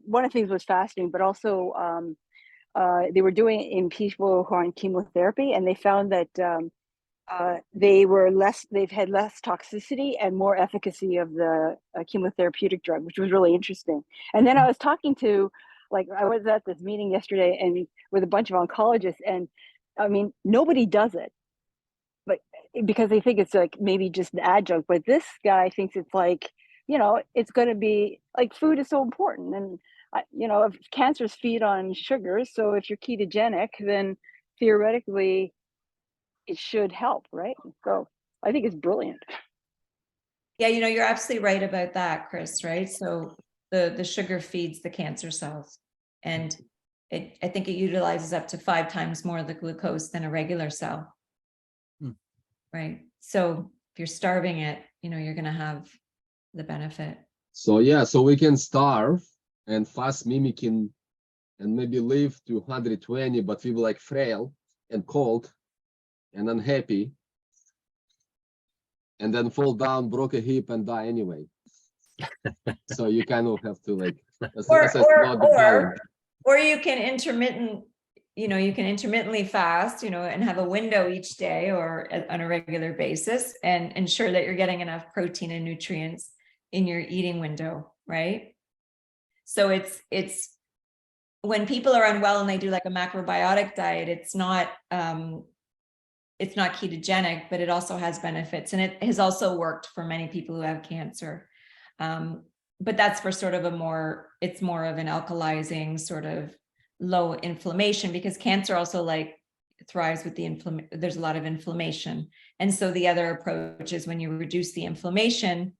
one of the things was fasting, but also they were doing it in people who are on chemotherapy, and they found that they've had less toxicity and more efficacy of the chemotherapeutic drug, which was really interesting. And then I was talking to, I was at this meeting yesterday and with a bunch of oncologists, and I mean, nobody does it, but because they think it's like maybe just an adjunct, but this guy thinks it's like, it's going to be like, food is so important. And if cancers feed on sugars, so if you're ketogenic, then theoretically it should help, right? So I think it's brilliant. Yeah, you're absolutely right about that, Chris, right? So the sugar feeds the cancer cells, and I think it utilizes up to 5 times more of the glucose than a regular cell. Right. So if you're starving it, you're going to have the benefit. So yeah, so we can starve and fast mimicking and maybe live to 120, but feel like frail and cold and unhappy, and then fall down, broke a hip, and die anyway. So you kind of have to like assess not the balance. Or you can intermittently fast, and have a window each day or on a regular basis and ensure that you're getting enough protein and nutrients in your eating window, right? So it's when people are unwell and they do like a macrobiotic diet, it's not ketogenic, but it also has benefits, and it has also worked for many people who have cancer. But that's for sort of it's more of an alkalizing sort of low inflammation, because cancer also like thrives with there's a lot of inflammation. And so the other approach is when you reduce the inflammation,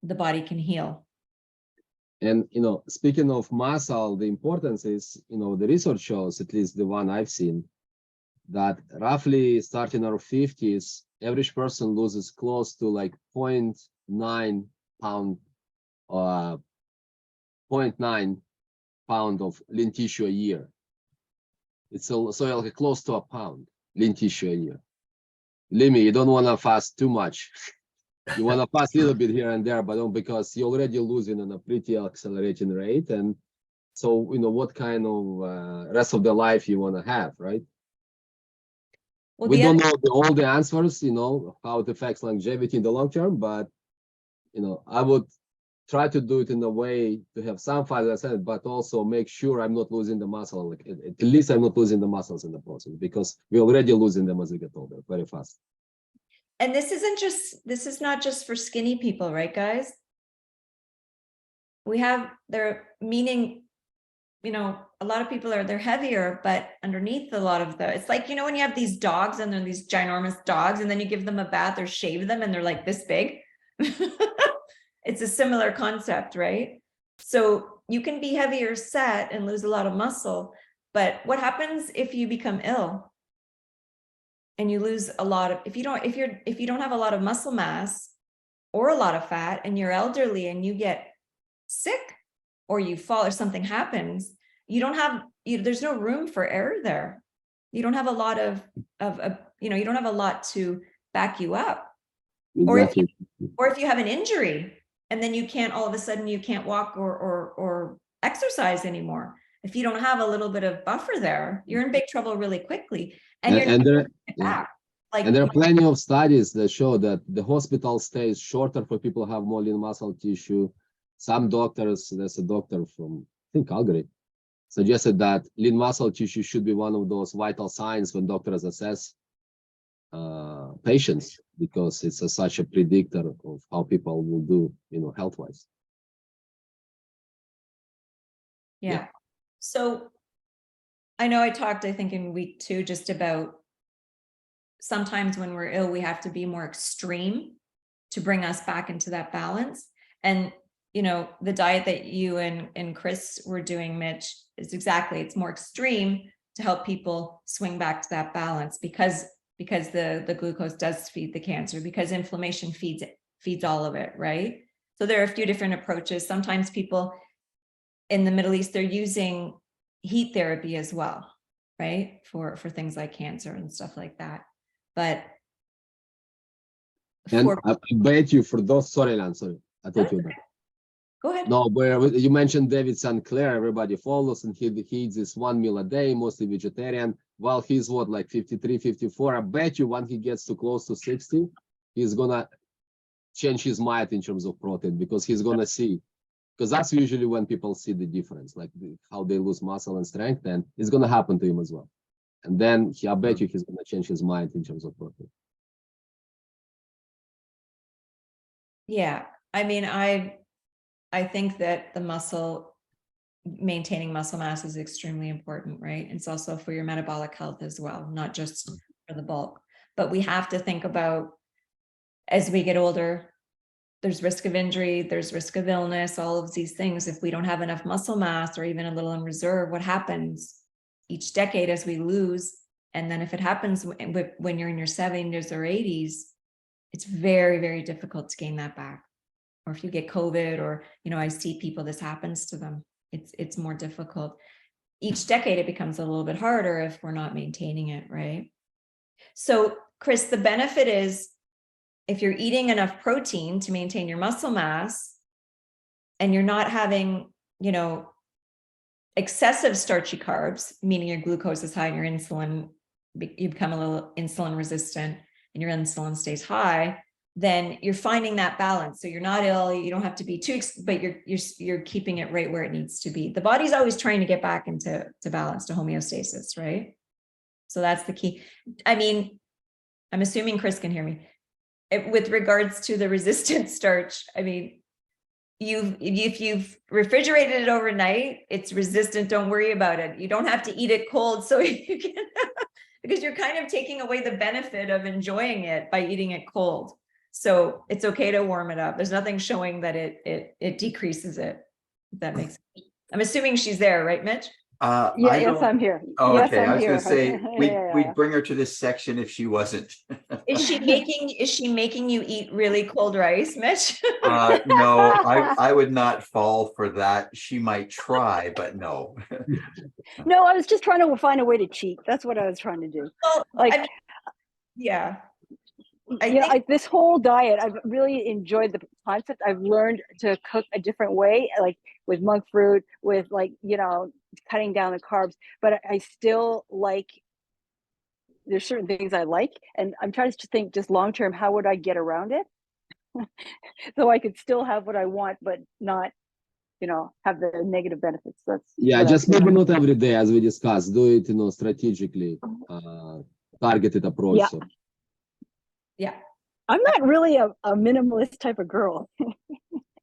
the body can heal. And, speaking of muscle, the importance is, the research shows, at least the one I've seen, that roughly starting our 50s, average person loses close to like 0.9 pound or 0.9 pound of lean tissue a year. It's so like close to a pound lean tissue a year. Believe me, you don't want to fast too much. You want to fast a little bit here and there, but don't, because you're already losing on a pretty accelerating rate. And so, what kind of rest of the life you want to have, right? Well, we don't know all the answers, how it affects longevity in the long term, but, I would try to do it in a way to have some fat, as I said, but also make sure I'm not losing the muscle. Like, at least I'm not losing the muscles in the process, because we're already losing them as we get older very fast. And this is not just for skinny people, right, guys? Meaning, a lot of people they're heavier, but underneath a lot of it's like, when you have these dogs and they're these ginormous dogs, and then you give them a bath or shave them and they're like this big. It's a similar concept, right? So you can be heavier set and lose a lot of muscle, but what happens if you become ill? And you lose a lot of, if you don't have a lot of muscle mass or a lot of fat, and you're elderly and you get sick or you fall or something happens, there's no room for error there. You don't have a lot you don't have a lot to back you up. Exactly. Or if you have an injury and then all of a sudden you can't walk or exercise anymore. If you don't have a little bit of buffer there, you're in big trouble really quickly. And there are plenty of studies that show that the hospital stays shorter for people who have more lean muscle tissue. Some doctors, there's a doctor from, I think, Calgary, suggested that lean muscle tissue should be one of those vital signs when doctors assess patients, because it's such a predictor of how people will do, health-wise. Yeah. So I know I talked, I think in week 2, just about sometimes when we're ill, we have to be more extreme to bring us back into that balance. And, the diet that you and Chris were doing, Mitch, is it's more extreme to help people swing back to that balance, because the glucose does feed the cancer, because inflammation feeds all of it, right? So there are a few different approaches. Sometimes people in the Middle East, they're using heat therapy as well, right? For things like cancer and stuff like that. But and I bet you for those, sorry, Lan, I thought you were done. Go ahead. No, where you mentioned David Sinclair, everybody follows, and he eats this 1 meal a day, mostly vegetarian. While he's like 53, 54. I bet you when he gets too close to 60, he's gonna change his mind in terms of protein, because he's gonna see, because that's usually when people see the difference, like how they lose muscle and strength, and it's gonna happen to him as well. And then I bet you he's gonna change his mind in terms of protein. Yeah, I mean, I think that maintaining muscle mass is extremely important, right? It's also for your metabolic health as well, not just for the bulk. But we have to think about, as we get older, there's risk of injury, there's risk of illness, all of these things. If we don't have enough muscle mass or even a little in reserve, what happens each decade as we lose? And then if it happens when you're in your 70s or 80s, it's very, very difficult to gain that back. or if you get COVID, or, you know, I see people, this happens to them. It's more difficult. Each decade, it becomes a little bit harder if we're not maintaining it, right? So, Chris, the benefit is if you're eating enough protein to maintain your muscle mass and you're not having, you know, excessive starchy carbs, meaning your glucose is high and your insulin, you become a little insulin resistant and your insulin stays high, then you're finding that balance. So you're not ill, you don't have to be too, but you're keeping it right where it needs to be. The body's always trying to get back into balance, to homeostasis, right? So that's the key. I mean, I'm assuming Chris can hear me. With regards to the resistant starch, I mean, if you've refrigerated it overnight, it's resistant. Don't worry about it. You don't have to eat it cold, so you can, because you're kind of taking away the benefit of enjoying it by eating it cold. So it's okay to warm it up. There's nothing showing that it decreases it. If that makes sense. I'm assuming she's there, right, Mitch? I Yes, don't- I'm here. Oh, Yes, okay. I'm I was here. gonna say, Yeah. we'd bring her to this section if she wasn't. Is she making you eat really cold rice, Mitch? No, I would not fall for that. She might try, but no. No, I was just trying to find a way to cheat. That's what I was trying to do. Well, Like, I mean, yeah. This whole diet, I've really enjoyed the concept. I've learned to cook a different way, like with monk fruit, with, like, you know, cutting down the carbs, but I still like, there's certain things I like, and I'm trying to think just long term, how would I get around it? So I could still have what I want, but not, you know, have the negative benefits. That's Yeah, what just I'm maybe thinking. not every day, as we discussed. Do it, you know, strategically, targeted approach. Yeah. So. Yeah. I'm not really a minimalist type of girl.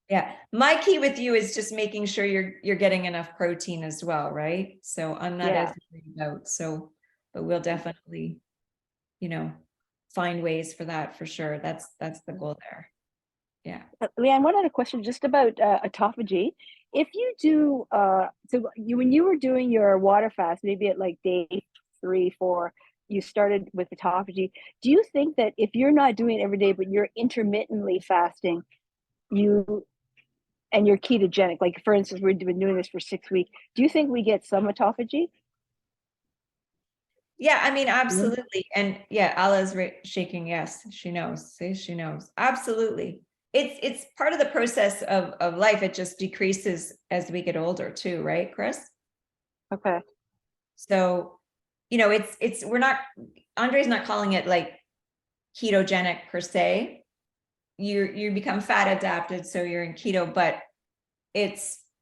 Yeah. My key with you is just making sure you're getting enough protein as well, right? So I'm not Yeah. as worried about, so, but we'll definitely, you know, find ways for that for sure. That's the goal there. Yeah. Leanne, one other question just about autophagy. If you do, when you were doing your water fast, maybe at like day 3, 4, you started with autophagy. Do you think that if you're not doing it every day, but you're intermittently fasting, and you're ketogenic, like for instance, we've been doing this for 6 weeks, do you think we get some autophagy? Yeah, I mean, absolutely. And yeah, Alla's shaking yes, she knows. See, she knows. Absolutely. It's part of the process of life. It just decreases as we get older too, right, Chris? Okay. So, you know, Andre's not calling it like ketogenic per se. You become fat adapted, so you're in keto, but a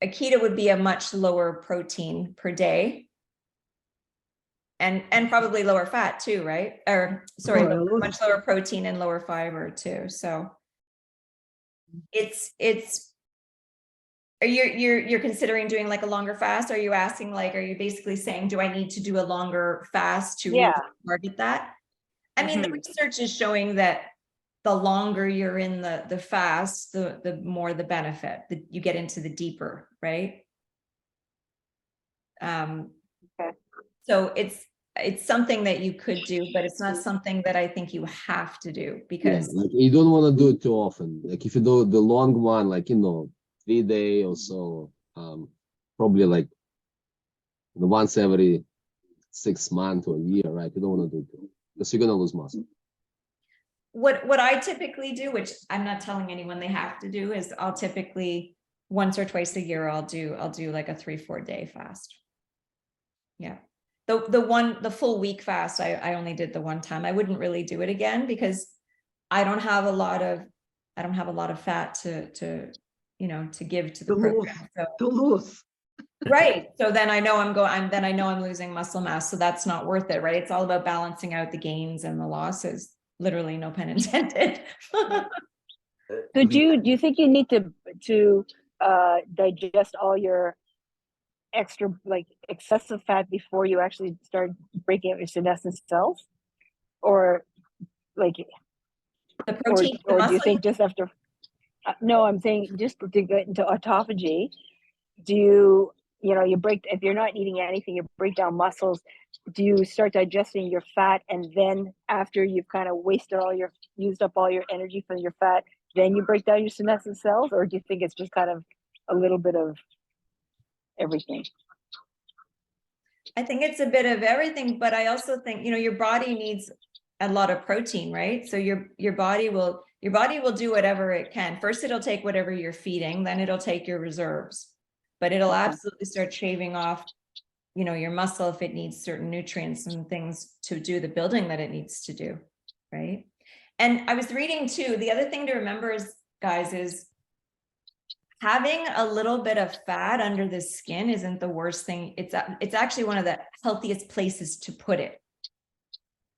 keto would be a much lower protein per day. And probably lower fat too, right? Or sorry, much lower protein and lower fiber too. So you're considering doing like a longer fast? Are you asking, like, are you basically saying, do I need to do a longer fast to really target that? I mean, the research is showing that the longer you're in the fast, the more the benefit, that you get into the deeper, right? So it's something that you could do, but it's not something that I think you have to do, because like you don't want to do it too often. Like if you do the long one, like, you know, 3 day or so, probably like once every 6 months or a year, right? You don't want to do it because you're gonna lose muscle. what I typically do, which I'm not telling anyone they have to do, is I'll typically once or twice a year I'll do like a 3-4 day fast. Yeah. The full week fast, I only did the one time. I wouldn't really do it again because I don't have a lot of fat to you know, to give to the program. So, To lose. right. So then I know I'm losing muscle mass. So that's not worth it, right? It's all about balancing out the gains and the losses. Literally, no pun intended. So do you think you need to digest all your extra, like, excessive fat before you actually start breaking up your senescent cells, or like, The protein, or do you think just after? No, I'm saying just to get into autophagy. Do you break, if you're not eating anything, you break down muscles. Do you start digesting your fat, and then after you've kind of used up all your energy from your fat, then you break down your senescent cells, or do you think it's just kind of a little bit of everything? I think it's a bit of everything, but I also think, your body needs a lot of protein, right? So your body will do whatever it can. First, it'll take whatever you're feeding, then it'll take your reserves, but it'll absolutely start shaving off, your muscle if it needs certain nutrients and things to do the building that it needs to do, right? And I was reading too, the other thing to remember is, guys, is having a little bit of fat under the skin isn't the worst thing. It's actually one of the healthiest places to put it.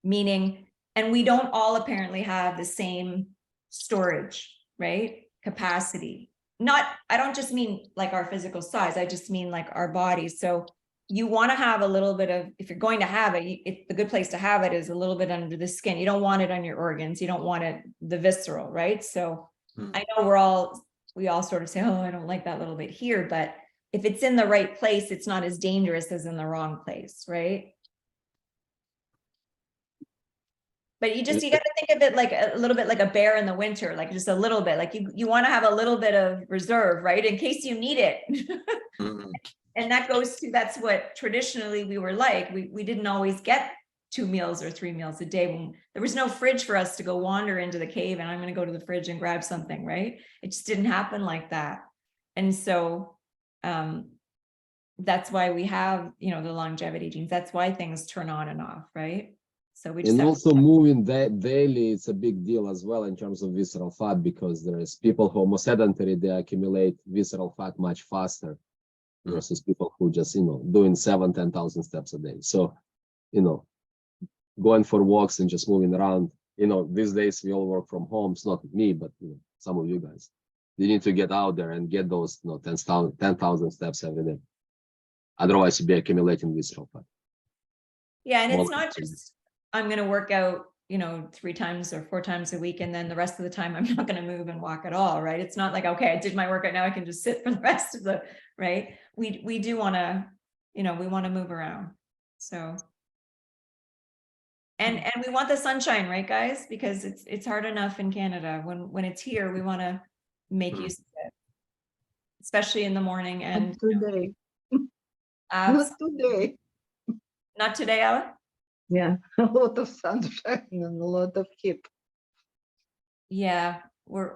Meaning, and we don't all apparently have the same storage, right? Capacity. I don't just mean like our physical size, I just mean like our bodies. So you want to have a little bit of, if you're going to have it, the good place to have it is a little bit under the skin. You don't want it on your organs. You don't want it, the visceral, right? So I know we all sort of say, oh, I don't like that little bit here, but if it's in the right place, it's not as dangerous as in the wrong place, right? But you got to think of it like a little bit like a bear in the winter, like just a little bit, like you want to have a little bit of reserve, right? In case you need it. And that's what traditionally we were like. We didn't always get 2 meals or 3 meals a day. When there was no fridge for us to go wander into the cave and I'm going to go to the fridge and grab something, right? It just didn't happen like that. And so that's why we have, the longevity genes. That's why things turn on and off, right? So we just also moving daily, it's a big deal as well in terms of visceral fat, because there's people who are more sedentary, they accumulate visceral fat much faster versus people who just, doing 7,000-10,000 steps a day. So, going for walks and just moving around, these days we all work from home. It's not me, but some of you guys, you need to get out there and get those 10,000 steps every day. Otherwise you'll be accumulating visceral fat. Yeah, and it's not just I'm going to work out, 3 times or 4 times a week, and then the rest of the time I'm not going to move and walk at all, right? It's not like, okay, I did my workout, now I can just sit for the rest of the, right? We do want to, we want to move around. So, and we want the sunshine, right, guys? Because it's hard enough in Canada. When it's here, we want to make use of it, especially in the morning. And today, not today. Not today, Ella? Yeah, a lot of sunshine and a lot of heat. Yeah, we're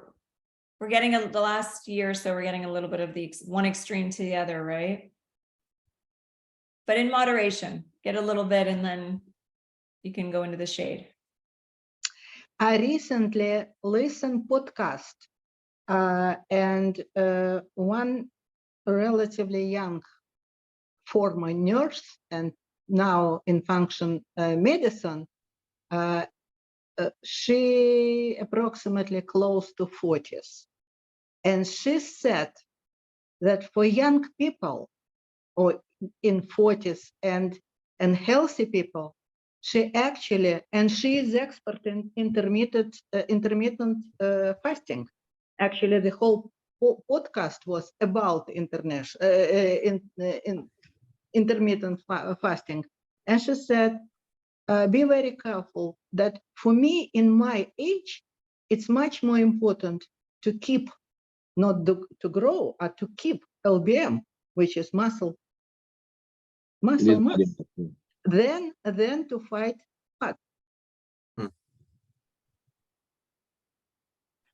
getting the last year or so, we're getting a little bit of the one extreme to the other, right? But in moderation, get a little bit and then you can go into the shade. I recently listened podcast and one relatively young former nurse and now in function medicine, she approximately close to 40s. And she said that for young people or in 40s and healthy people, she actually, and she is expert in intermittent fasting. Actually, the whole podcast was about intermittent fasting. And she said, be very careful that for me in my age, it's much more important to keep, not to grow, or to keep LBM, which is muscle mass, than to fight fat.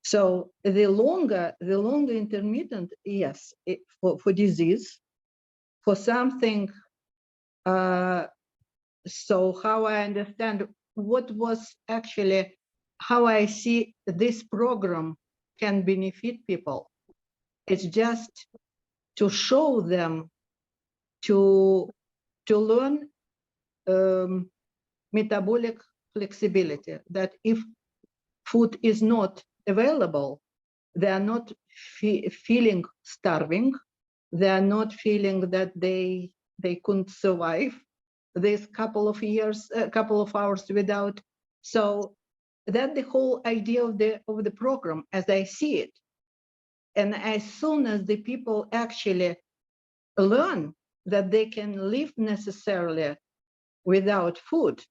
So the longer intermittent, yes, for disease, for something. So how I understand what was actually, how I see this program can benefit people. It's just to show them to learn metabolic flexibility, that if food is not available, they are not feeling starving, they are not feeling that they couldn't survive this couple of hours without. So that's the whole idea of the program as I see it. And as soon as the people actually learn that they can live necessarily without food,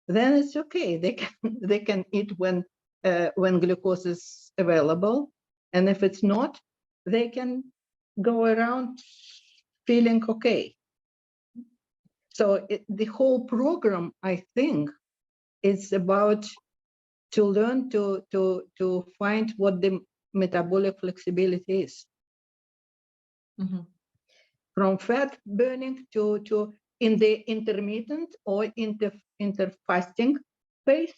then it's okay. They can eat when when glucose is available. And if it's not, they can go around feeling okay. So the whole program, I think, is about to learn to find what the metabolic flexibility is. Mhm. From fat burning to in the intermittent or interfasting phase,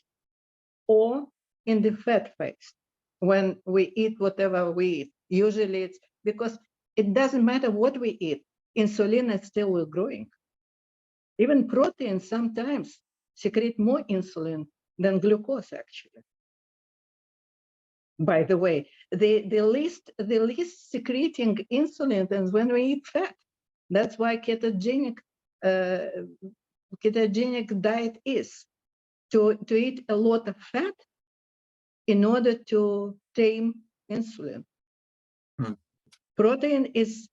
or in the fat phase when we eat whatever we eat. Usually it's because it doesn't matter what we eat, insulin is still growing. Even protein sometimes secrete more insulin than glucose, actually. By the way, the least secreting insulin is when we eat fat. That's why ketogenic diet is to eat a lot of fat in order to tame insulin. Hmm. Proteins,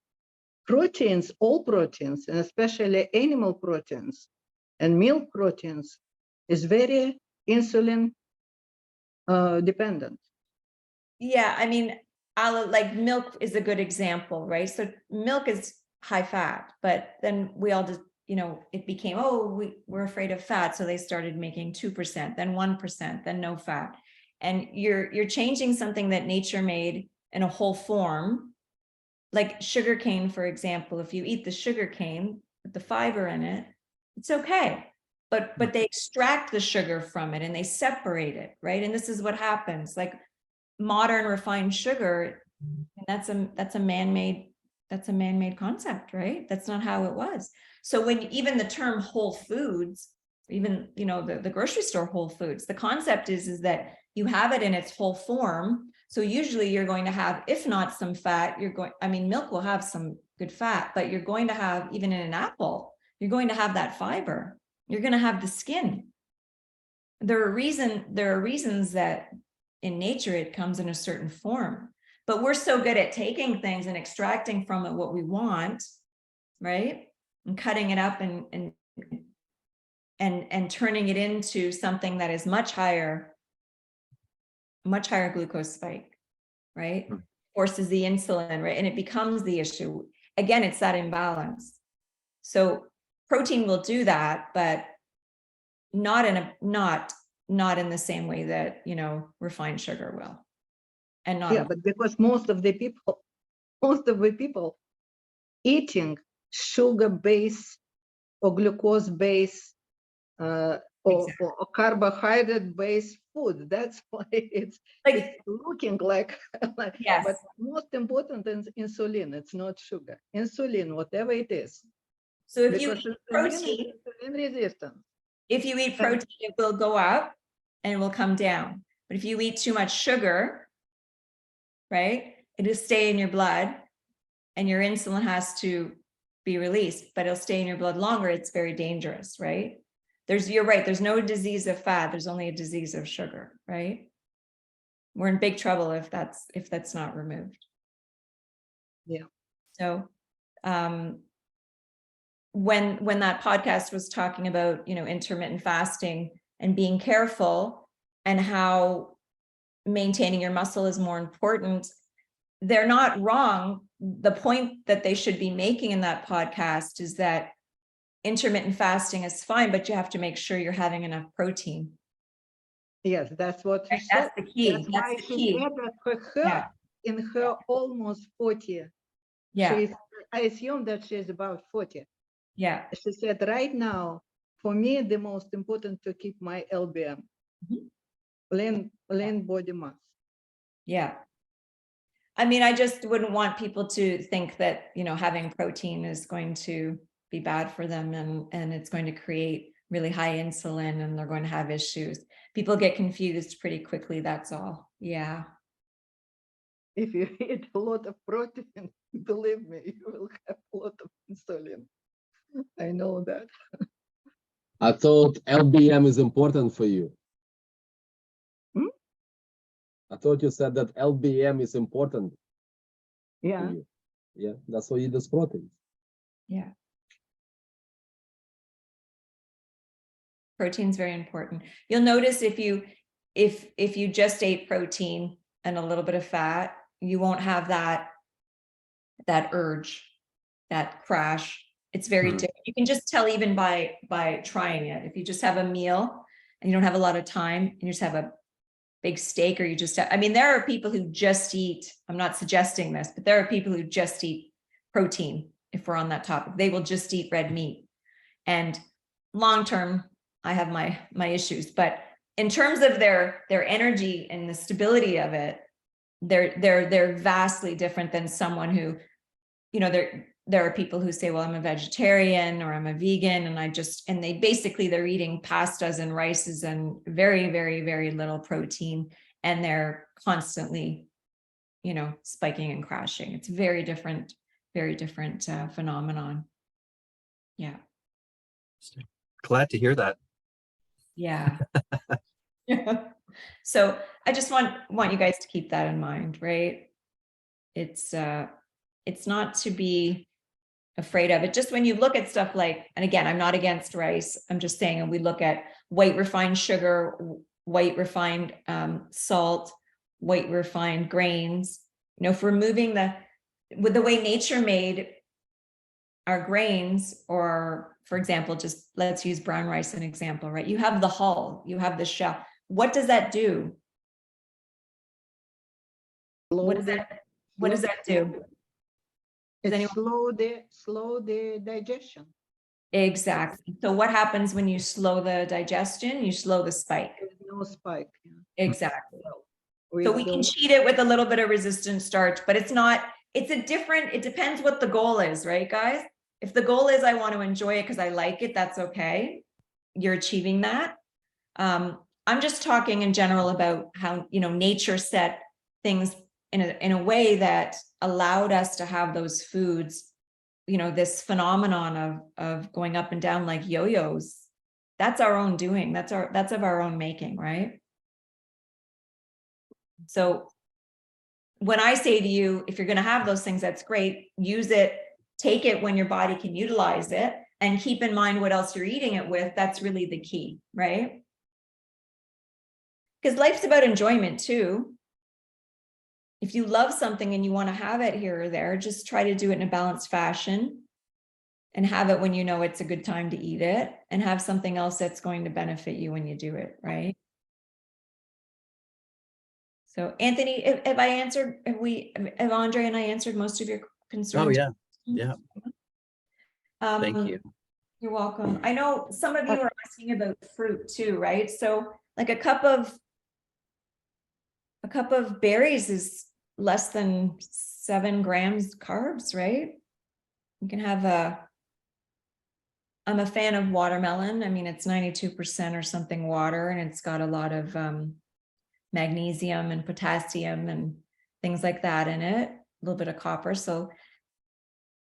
all proteins, and especially animal proteins and milk proteins, is very insulin dependent. Yeah, I mean, like milk is a good example, right? So milk is high fat, but then we all just, it became, oh, we're afraid of fat. So they started making 2%, then 1%, then no fat. And you're changing something that nature made in a whole form, like sugarcane, for example. If you eat the sugarcane with the fiber in it, it's okay. But they extract the sugar from it and they separate it, right? And this is what happens. Like modern refined sugar, and that's a man-made concept, right? That's not how it was. So when even the term whole foods, even the grocery store Whole Foods, the concept is that you have it in its whole form. So usually you're going to have, if not some fat, milk will have some good fat, but you're going to have, even in an apple, you're going to have that fiber. You're going to have the skin. There are reasons that in nature it comes in a certain form, but we're so good at taking things and extracting from it what we want, right? And cutting it up and turning it into something that is much higher glucose spike, right? Forces the insulin, right? And it becomes the issue. Again, it's that imbalance. So protein will do that, but not in the same way that, refined sugar will. And not, yeah, but because most of the people eating sugar-based or glucose-based or carbohydrate-based food. That's why it's looking like, yes. But most important is insulin. It's not sugar. Insulin, whatever it is. So if you eat protein, insulin resistant. If you eat protein, it will go up and it will come down. But if you eat too much sugar, right, it'll stay in your blood and your insulin has to be released, but it'll stay in your blood longer. It's very dangerous, right? You're right, there's no disease of fat, there's only a disease of sugar, right? We're in big trouble if that's not removed. Yeah. So when that podcast was talking about, intermittent fasting and being careful and how maintaining your muscle is more important, they're not wrong. The point that they should be making in that podcast is that intermittent fasting is fine, but you have to make sure you're having enough protein. Yes, that's what she said. That's the key. That's why she said that for her, in her almost 40, I assume that she's about 40. Yeah. She said, right now, for me, the most important to keep my LBM, lean body mass. Yeah. I mean, I just wouldn't want people to think that, having protein is going to be bad for them and it's going to create really high insulin and they're going to have issues. People get confused pretty quickly, that's all. Yeah. If you eat a lot of protein, believe me, you will have a lot of insulin. I know that. I thought LBM is important for you. I thought you said that LBM is important. Yeah. For you. Yeah, that's why you eat this protein. Yeah. Protein's very important. You'll notice if if you just ate protein and a little bit of fat, you won't have that urge, that crash. It's very different. You can just tell even by trying it. If you just have a meal and you don't have a lot of time and you just have a big steak, or you just have, I mean, there are people who just eat, I'm not suggesting this, but there are people who just eat protein. If we're on that topic, they will just eat red meat. And long term, I have my issues, but in terms of their energy and the stability of it, they're vastly different than someone who, you know, there are people who say, well, I'm a vegetarian or I'm a vegan, and they're eating pastas and rices and very, very, very little protein, and they're constantly, you know, spiking and crashing. It's very different phenomenon. Yeah. Glad to hear that. Yeah. So I just want you guys to keep that in mind, right? It's not to be afraid of it. Just when you look at stuff like, and again, I'm not against rice. I'm just saying, and we look at white refined sugar, white refined salt, white refined grains, you know, if we're moving with the way nature made our grains, or for example, just let's use brown rice as an example, right? You have the hull, you have the shell. What does that do? What does that do? It slow the digestion. Exactly. So what happens when you slow the digestion? You slow the spike. There's no spike. Exactly. So we can cheat it with a little bit of resistant starch, but it's it depends what the goal is, right, guys? If the goal is I want to enjoy it because I like it, that's okay. You're achieving that. I'm just talking in general about how, you know, nature set things in a way that allowed us to have those foods, you know, this phenomenon of going up and down like yo-yos. That's our own doing. That's of our own making, right? So when I say to you, if you're going to have those things, that's great. Use it, take it when your body can utilize it, and keep in mind what else you're eating it with. That's really the key, right? Because life's about enjoyment too. If you love something and you want to have it here or there, just try to do it in a balanced fashion and have it when you know it's a good time to eat it, and have something else that's going to benefit you when you do it, right? So Anthony, have Andre and I answered most of your concerns? Oh yeah. Yeah. Thank you. You're welcome. I know some of you are asking about fruit too, right? So like a cup of berries is less than 7 grams carbs, right? You can have I'm a fan of watermelon. I mean, it's 92% or something water, and it's got a lot of magnesium and potassium and things like that in it, a little bit of copper. So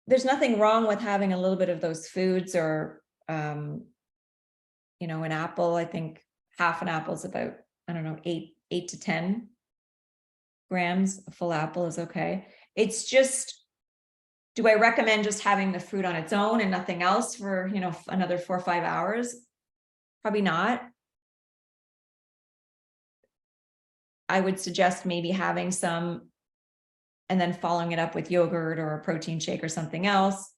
there's nothing wrong with having a little bit of those foods, or, you know, an apple. I think half an apple is about, I don't know, 8 to 10 grams. A full apple is okay. It's just, do I recommend just having the fruit on its own and nothing else for, you know, another 4 or 5 hours? Probably not. I would suggest maybe having some and then following it up with yogurt or a protein shake or something else,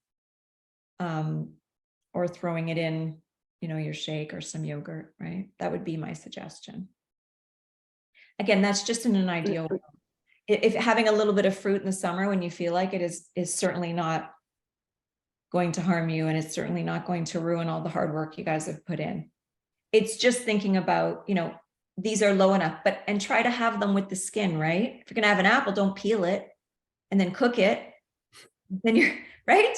or throwing it in, you know, your shake or some yogurt, right? That would be my suggestion. Again, that's just in an ideal world. If having a little bit of fruit in the summer when you feel like it is certainly not going to harm you, and it's certainly not going to ruin all the hard work you guys have put in. It's just thinking about, you know, these are low enough, and try to have them with the skin, right? If you're going to have an apple, don't peel it and then cook it. Then you're right.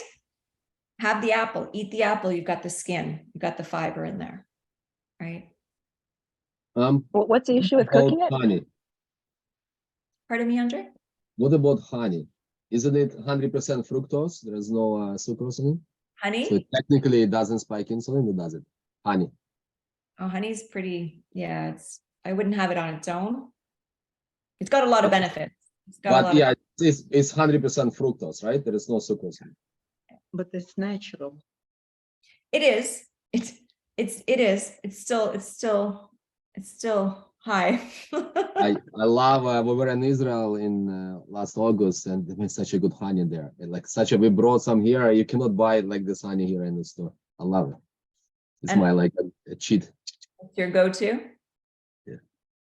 Have the apple, eat the apple. You've got the skin, you've got the fiber in there, right? What's the issue with cooking it? Honey. Pardon me, Andre? What about honey? Isn't it 100% fructose? There is no sucrose in it. Honey? So technically it doesn't spike insulin, it does it. Honey. Oh, honey's pretty, yeah, I wouldn't have it on its own. It's got a lot of benefits. But yeah, it's 100% fructose, right? There is no sucrose in it. But it's natural. It is. It is. It's still Hi. I love, we were in Israel in last August, and they made such a good honey there. And like we brought some here. You cannot buy it like this honey here in the store. I love it. It's And- my like a cheat. It's your go-to? Yeah.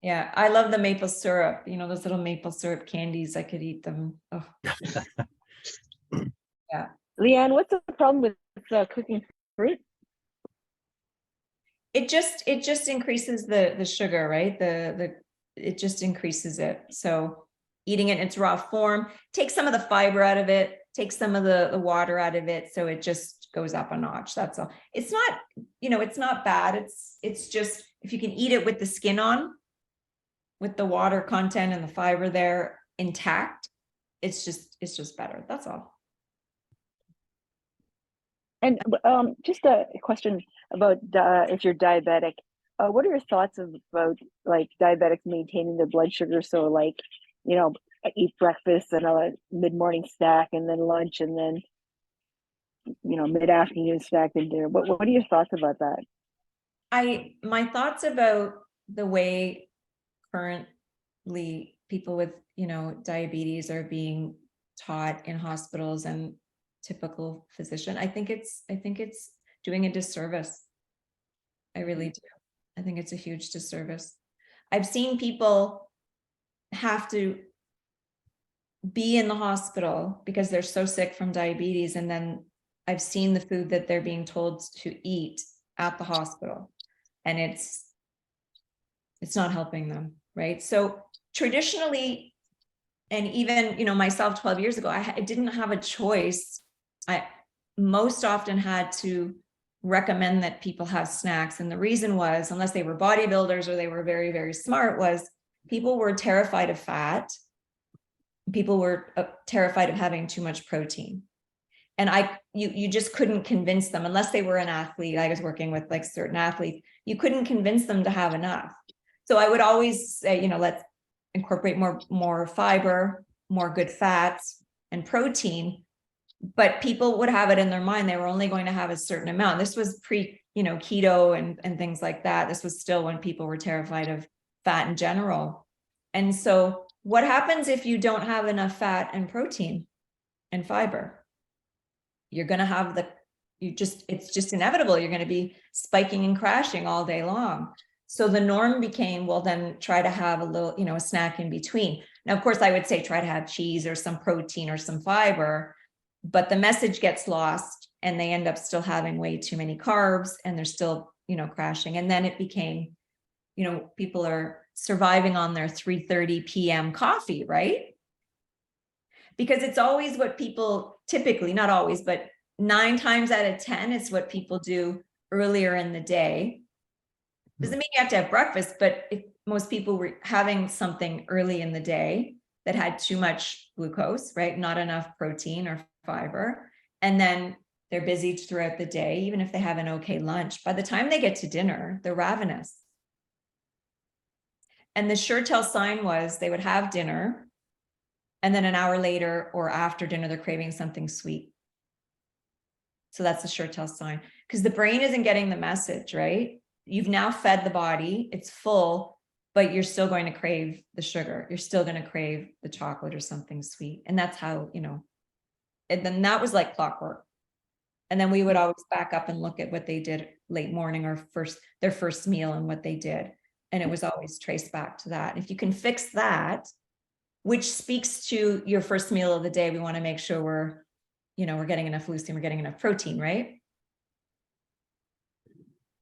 Yeah, I love the maple syrup, you know, those little maple syrup candies. I could eat them. Oh, Leanne, what's the problem with cooking fruit? it just increases the sugar, right? It just increases it. So eating it in its raw form, take some of the fiber out of it, take some of the water out of it, so it just goes up a notch. That's all. It's not, you know, it's not bad. It's just if you can eat it with the skin on, with the water content and the fiber there intact, it's just better. That's all. And just a question about if you're diabetic, what are your thoughts about like diabetics maintaining their blood sugar? So like, you know, eat breakfast and a mid-morning snack and then lunch and then, you know, mid-afternoon snack and dinner. What are your thoughts about that? My thoughts about the way currently people with, you know, diabetes are being taught in hospitals and typical physician, I think it's doing a disservice. I really do. I think it's a huge disservice. I've seen people have to be in the hospital because they're so sick from diabetes, and then I've seen the food that they're being told to eat at the hospital, and it's not helping them, right? So traditionally, and even, you know, myself 12 years ago, I didn't have a choice. I most often had to recommend that people have snacks. And the reason was, unless they were bodybuilders or they were very, very smart, was people were terrified of fat. People were terrified of having too much protein. And you just couldn't convince them, unless they were an athlete. I was working with like certain athletes, you couldn't convince them to have enough. So I would always say, you know, let's incorporate more fiber, more good fats and protein. But people would have it in their mind they were only going to have a certain amount. This was pre, you know, keto and things like that. This was still when people were terrified of fat in general. And so what happens if you don't have enough fat and protein and fiber? You're going to have it's just inevitable. You're going to be spiking and crashing all day long. So the norm became, well, then try to have a little, you know, a snack in between. Now, of course, I would say try to have cheese or some protein or some fiber, but the message gets lost and they end up still having way too many carbs and they're still, you know, crashing. And then it became, you know, people are surviving on their 3:30 p.m. coffee, right? Because it's always what people typically, not always, but 9 times out of 10, it's what people do earlier in the day. Doesn't mean you have to have breakfast, but if most people were having something early in the day that had too much glucose, right? Not enough protein or fiber. And then they're busy throughout the day, even if they have an okay lunch. By the time they get to dinner, they're ravenous. And the sure tell sign was they would have dinner, and then an hour later or after dinner, they're craving something sweet. So that's the sure tell sign, because the brain isn't getting the message, right? You've now fed the body, it's full, but you're still going to crave the sugar. You're still going to crave the chocolate or something sweet. And that's how, you know, and then that was like clockwork. And then we would always back up and look at what they did late morning or their first meal and what they did. And it was always traced back to that. If you can fix that, which speaks to your first meal of the day, we want to make sure we're getting enough leucine, we're getting enough protein, right?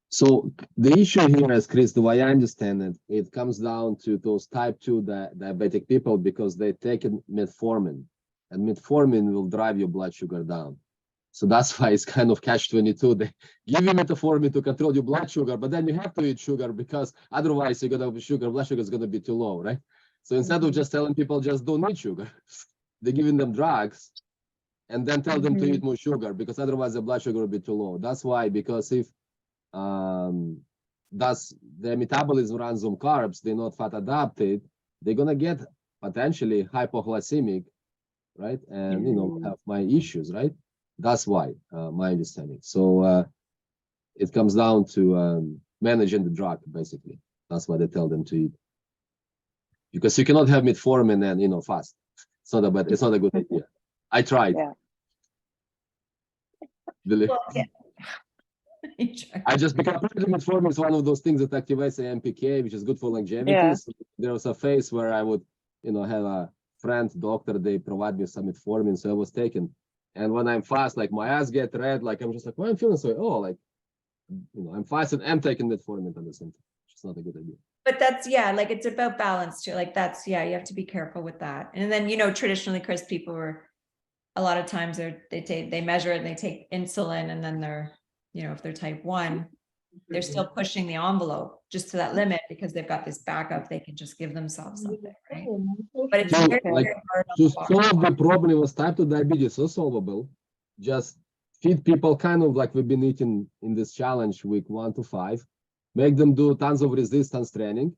So the issue here is, Chris, the way I understand it comes down to those type 2 diabetic people because they take metformin, and metformin will drive your blood sugar down. So that's why it's kind of catch-22. They give you metformin to control your blood sugar, but then you have to eat sugar because otherwise you're gonna have blood sugar is gonna be too low, right? So instead of just telling people just don't eat sugar, they're giving them drugs and then tell them to eat more sugar because otherwise the blood sugar will be too low. That's why, because if their metabolism runs on carbs, they're not fat adapted, they're gonna get potentially hypoglycemic, right? And you know, have my issues, right? That's why, my understanding. So it comes down to managing the drug, basically. That's why they tell them to eat. because you cannot have metformin and fast. It's not a good idea. I tried. Yeah. Believe- Well, yeah. I just because metformin is one of those things that activates the MPK, which is good for longevity. Yeah. So there was a phase where I would, have a friend doctor, they provide me some metformin, so I was taking. And when I'm fast, like my eyes get red, like I'm just like, why I'm feeling so, I'm fast and I'm taking metformin at the same time. It's not a good idea. But that's, like it's about balance too. Like that's, you have to be careful with that. And then, traditionally, Chris, people were, a lot of times they measure it and they take insulin, and then they're, if they're type 1, they're still pushing the envelope just to that limit because they've got this backup. They can just give themselves something, right? But it's So, very, like, very hard on To the body. solve the problem with type 2 diabetes, so solvable. Just feed people kind of like we've been eating in this challenge week 1 to 5. Make them do tons of resistance training.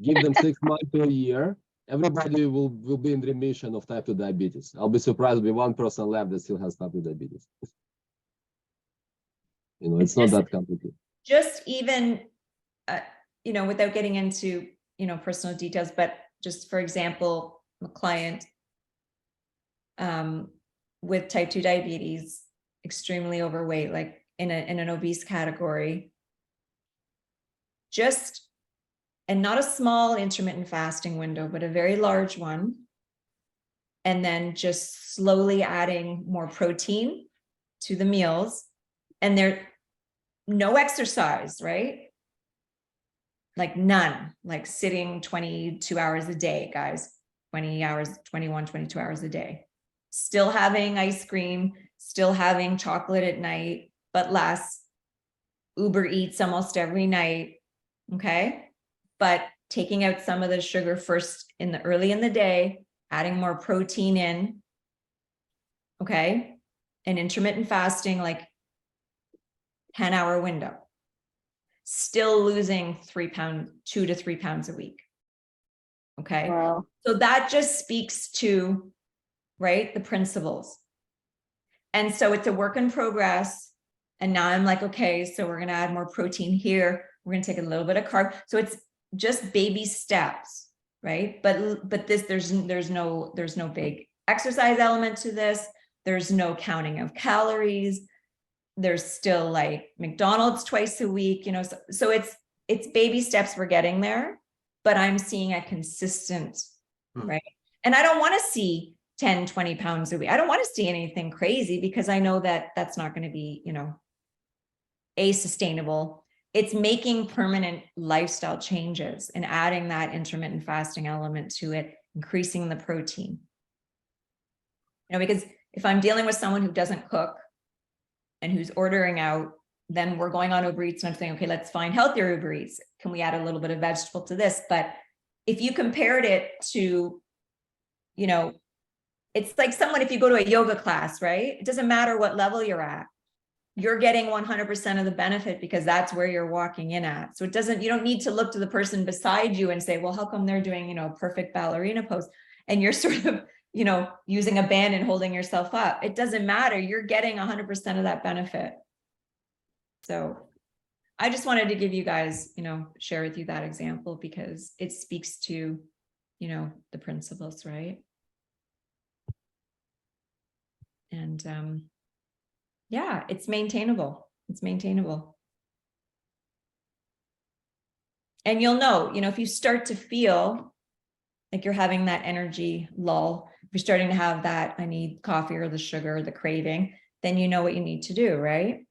Give them 6 months to a year. Everybody will be in remission of type 2 diabetes. I'll be surprised with one person left that still has type 2 diabetes. It's not that complicated. Just even, without getting into, personal details, but just for example, a client with type 2 diabetes, extremely overweight, like in an obese category, and not a small intermittent fasting window, but a very large one. And then just slowly adding more protein to the meals, and no exercise, right? Like none, like sitting 22 hours a day, guys, 20 hours, 21, 22 hours a day. Still having ice cream, still having chocolate at night, but less. Uber Eats almost every night, okay? But taking out some of the sugar first early in the day, adding more protein in, okay? And intermittent fasting, like 10-hour window. Still losing 2 to 3 pounds a week. Okay. Wow. So that just speaks to, right, the principles. And so it's a work in progress. And now I'm like, okay, so we're going to add more protein here. We're going to take a little bit of carb. So it's just baby steps, right? But there's no big exercise element to this. There's no counting of calories. There's still like McDonald's twice a week, so it's baby steps. We're getting there, but I'm seeing a consistent, right? And I don't want to see 10, 20 pounds a week. I don't want to see anything crazy because I know that that's not going to be, sustainable. It's making permanent lifestyle changes and adding that intermittent fasting element to it, increasing the protein. Because if I'm dealing with someone who doesn't cook, and who's ordering out, then we're going on Uber Eats and I'm saying, okay, let's find healthier Uber Eats. Can we add a little bit of vegetable to this? But if you compared it to, it's like someone, if you go to a yoga class, right? It doesn't matter what level you're at. You're getting 100% of the benefit because that's where you're walking in at. So you don't need to look to the person beside you and say, well, how come they're doing, perfect ballerina pose? And you're sort of, using a band and holding yourself up. It doesn't matter. You're getting 100% of that benefit. So I just wanted to give you guys, share with you that example because it speaks to, the principles, right? And yeah, it's maintainable. It's maintainable. And you'll know, if you start to feel like you're having that energy lull, if you're starting to have that, I need coffee or the sugar, the craving, then you know what you need to do, right?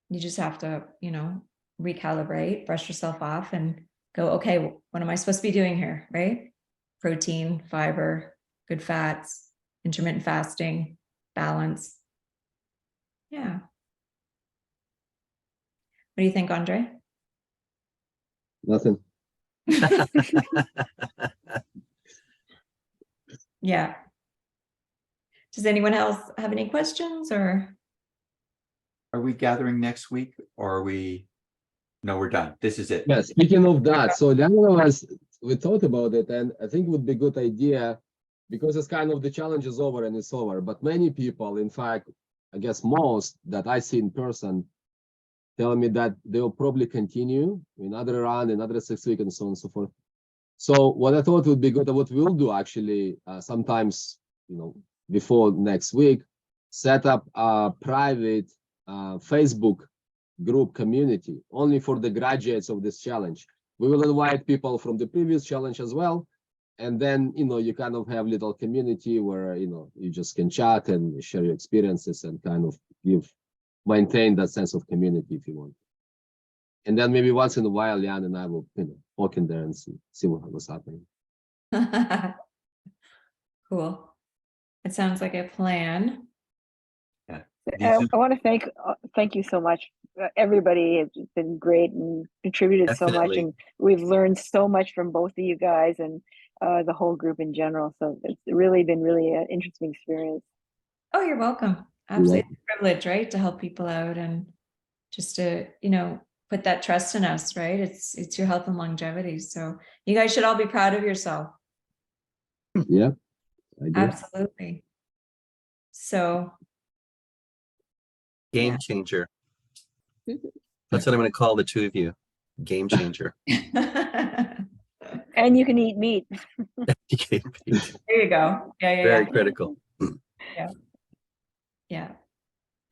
You just have to, recalibrate, brush yourself off and go, okay, what am I supposed to be doing here, right? Protein, fiber, good fats, intermittent fasting, balance. Yeah. What do you think, Andre? Nothing. Yeah. Does anyone else have any questions or? Are we gathering next week or are we? No, we're done. This is it. Yeah, speaking of that, so the other was, we thought about it, and I think it would be a good idea because it's kind of the challenge is over and it's over. But many people, in fact, I guess most that I see in person, tell me that they'll probably continue another round, another 6 weeks, and so on and so forth. So what I thought would be good, what we'll do actually, sometimes, before next week, set up a private Facebook group community only for the graduates of this challenge. We will invite people from the previous challenge as well. And then, you kind of have little community where, you just can chat and share your experiences and kind of maintain that sense of community if you want. And then maybe once in a while, Jan and I will, walk in there and see what's happening. Cool. It sounds like a plan. Yeah. I want to thank you so much. Everybody has been great and contributed so much, Definitely. and we've learned so much from both of you guys and the whole group in general. So it's really been an interesting experience. Oh, you're welcome. Absolutely. It's a privilege, right? To help people out and just to, put that trust in us, right? It's your health and longevity. So you guys should all be proud of yourself. Yeah, I do. Absolutely. So Game Yeah. changer. That's what I'm going to call the two of you. Game changer. And you can eat meat. there you go. Yeah. Very critical. Yeah.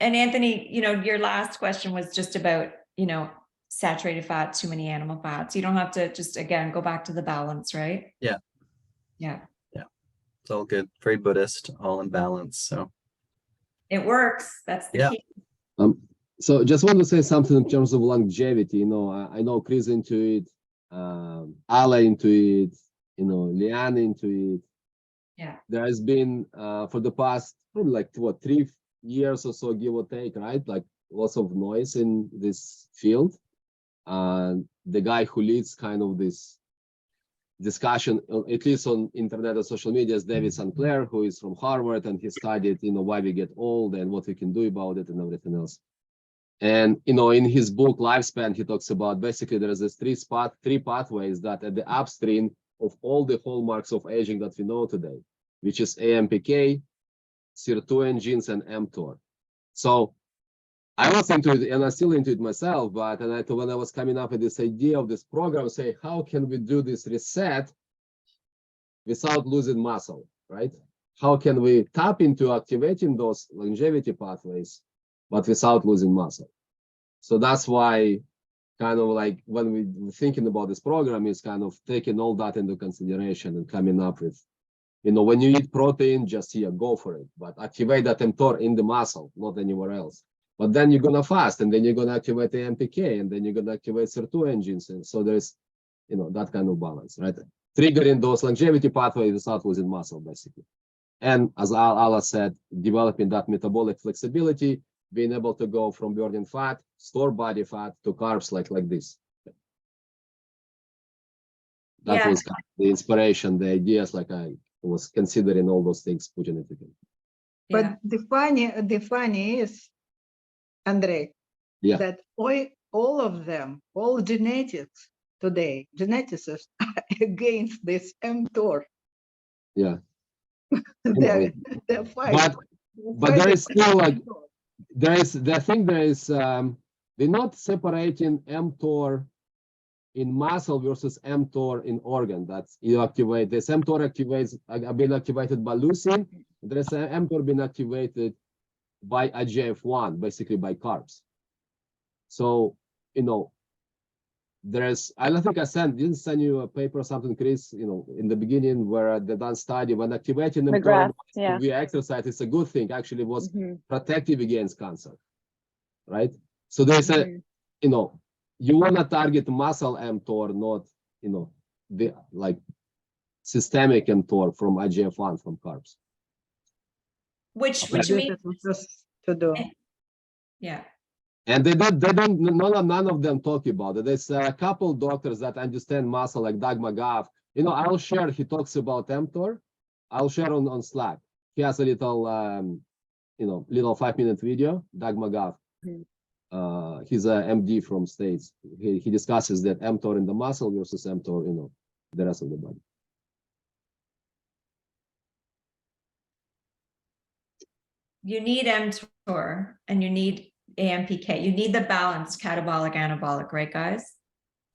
And Anthony, your last question was just about, saturated fat, too many animal fats. You don't have to just, again, go back to the balance, right? Yeah. Yeah. It's all good. Very Buddhist, all in balance. So It works. That's the Yeah. key. So just want to say something in terms of longevity. I know Chris into it, Ala into it, Liana into it. Yeah. There has been for the past probably like 3 years or so, give or take, right? Like lots of noise in this field. The guy who leads kind of this discussion, at least on internet and social media, is David Sinclair, who is from Harvard, and he studied, why we get old and what we can do about it and everything else. And in his book Lifespan, he talks about basically there is this three pathways that at the upstream of all the hallmarks of aging that we know today, which is AMPK, SIR2 genes, and mTOR. So I was into it, and I'm still into it myself. But when I was coming up with this idea of this program, say how can we do this reset without losing muscle, right? How can we tap into activating those longevity pathways, but without losing muscle? So that's why kind of like when we're thinking about this program is kind of taking all that into consideration and coming up with, when you eat protein, just go for it, but activate that mTOR in the muscle, not anywhere else. But then you're going to fast, and then you're going to activate the MPK, and then you're going to activate SIR2 engines. And so there's, that kind of balance, right? Triggering those longevity pathways without losing muscle, basically. And as Ala said, developing that metabolic flexibility, being able to go from burning fat, store body fat, to carbs like this. That was kind of the inspiration, the ideas, like I was considering all those things, putting it together. But the funny is, Andrei, that all of them, all geneticists today, geneticists are against this mTOR. Yeah. They're fighting. But there is still like, they're not separating mTOR in muscle versus mTOR in organ. That's you activate this mTOR been activated by leucine. There's mTOR been activated by IGF-1, basically by carbs. So there's, I don't think didn't send you a paper or something, Chris, in the beginning, where they done study when activating mTOR via exercise, it's a good thing. Actually, it was protective against cancer, right? So there's you want to target muscle mTOR, not the like systemic mTOR from IGF-1 from carbs. Which means to do. Yeah. And none of them talk about it. There's a couple doctors that understand muscle, like Doug McGough. I'll share, he talks about mTOR. I'll share on Slack. He has a little, little 5-minute video, Doug McGough. He's a MD from States. He discusses that mTOR in the muscle versus mTOR, the rest of the body. You need mTOR and you need AMPK. You need the balanced catabolic anabolic, right, guys?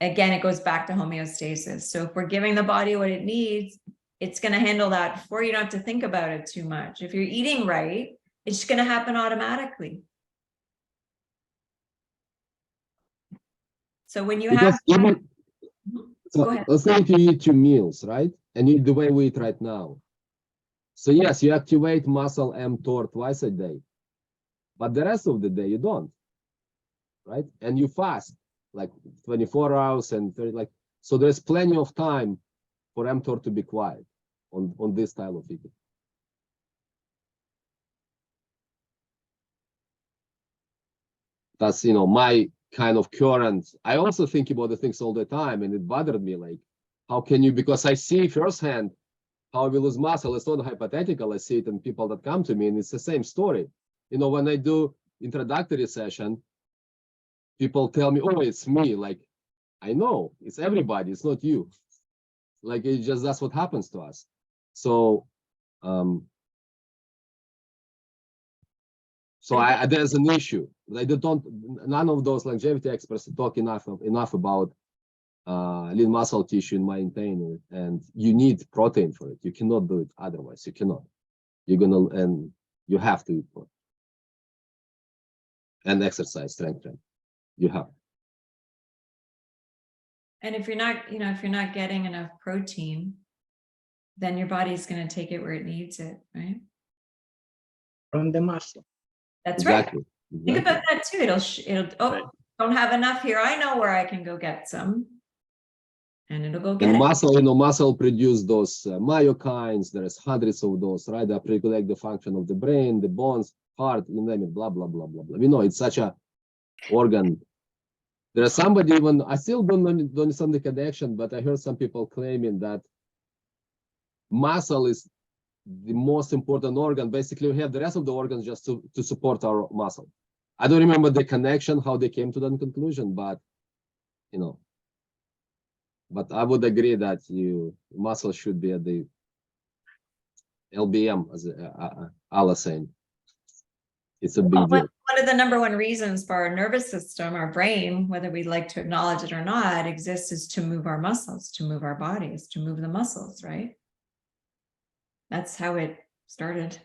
again, it goes back to homeostasis. So if we're giving the body what it needs, it's going to handle that for you. Don't have to think about it too much. If you're eating right, it's going to happen automatically. So when you Because have, even, so Go ahead. let's say if you eat 2 meals, right? And you eat the way we eat right now. So yes, you activate muscle mTOR twice a day, but the rest of the day you don't, right? And you fast like 24 hours and 30, like, so there's plenty of time for mTOR to be quiet on this style of eating. That's, my kind of current. I also think about the things all the time, and it bothered me, like, how can you, because I see firsthand how we lose muscle. It's not hypothetical. I see it in people that come to me, and it's the same story. When I do introductory session, people tell me, oh, it's me. Like, I know it's everybody, it's not you. Like, it's just, that's what happens to us. So there's an issue. Like, none of those longevity experts talk enough about lean muscle tissue and maintain it. And you need protein for it. You cannot do it otherwise. You cannot. And you have to eat protein. And exercise, strength training. You have. and if you're not getting enough protein, then your body's going to take it where it needs it, right? From the muscle. That's right. Exactly. Think about that too. It'll Right. don't have enough here. I know where I can go get some. And it'll go get And it. muscle produce those myokines. There's hundreds of those, right? That regulate the function of the brain, the bones, heart, you name it, blah, blah, blah, blah, blah. It's such a organ. There's somebody even, I still don't understand the connection, but I heard some people claiming that muscle is the most important organ. Basically, we have the rest of the organs just to support our muscle. I don't remember the connection, how they came to that conclusion, but, but I would agree that muscle should be at the LBM, as Ala saying. It's a big deal. One of the number one reasons for our nervous system, our brain, whether we like to acknowledge it or not, exists is to move our muscles, to move our bodies, to move the muscles, right? That's how it started.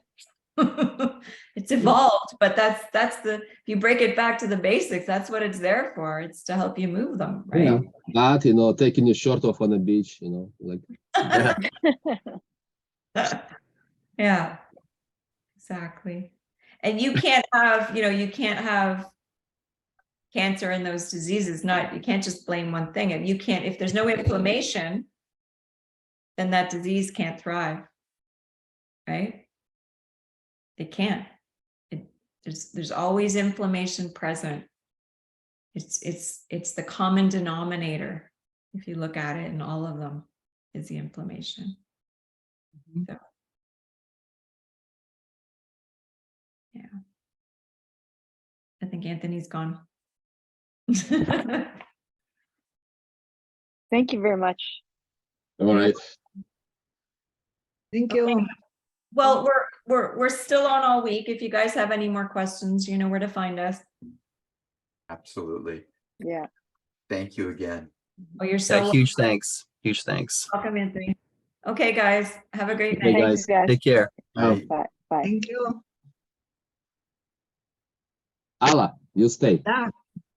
It's evolved, but that's if you break it back to the basics, that's what it's there for. It's to help you move them, right? Yeah. That, taking your shirt off on the beach, like. Yeah, exactly. And you can't have, cancer and those diseases. You can't just blame one thing. And if there's no inflammation, then that disease can't thrive, right? It can't. There's always inflammation present. It's the common denominator. If you look at it in all of them, is the inflammation. So, yeah. I think Anthony's gone. Thank you very much. All right. Thank you. Well, we're still on all week. If you guys have any more questions, you know where to find us. Absolutely. Yeah. Thank you again. Oh, you're so Yeah, huge thanks. Huge thanks. welcome, Anthony. Okay, guys, have a great Okay, night. guys. Thanks, guys. Take care. Um, Bye. Bye. Thank you. Ala, you stay. Yeah.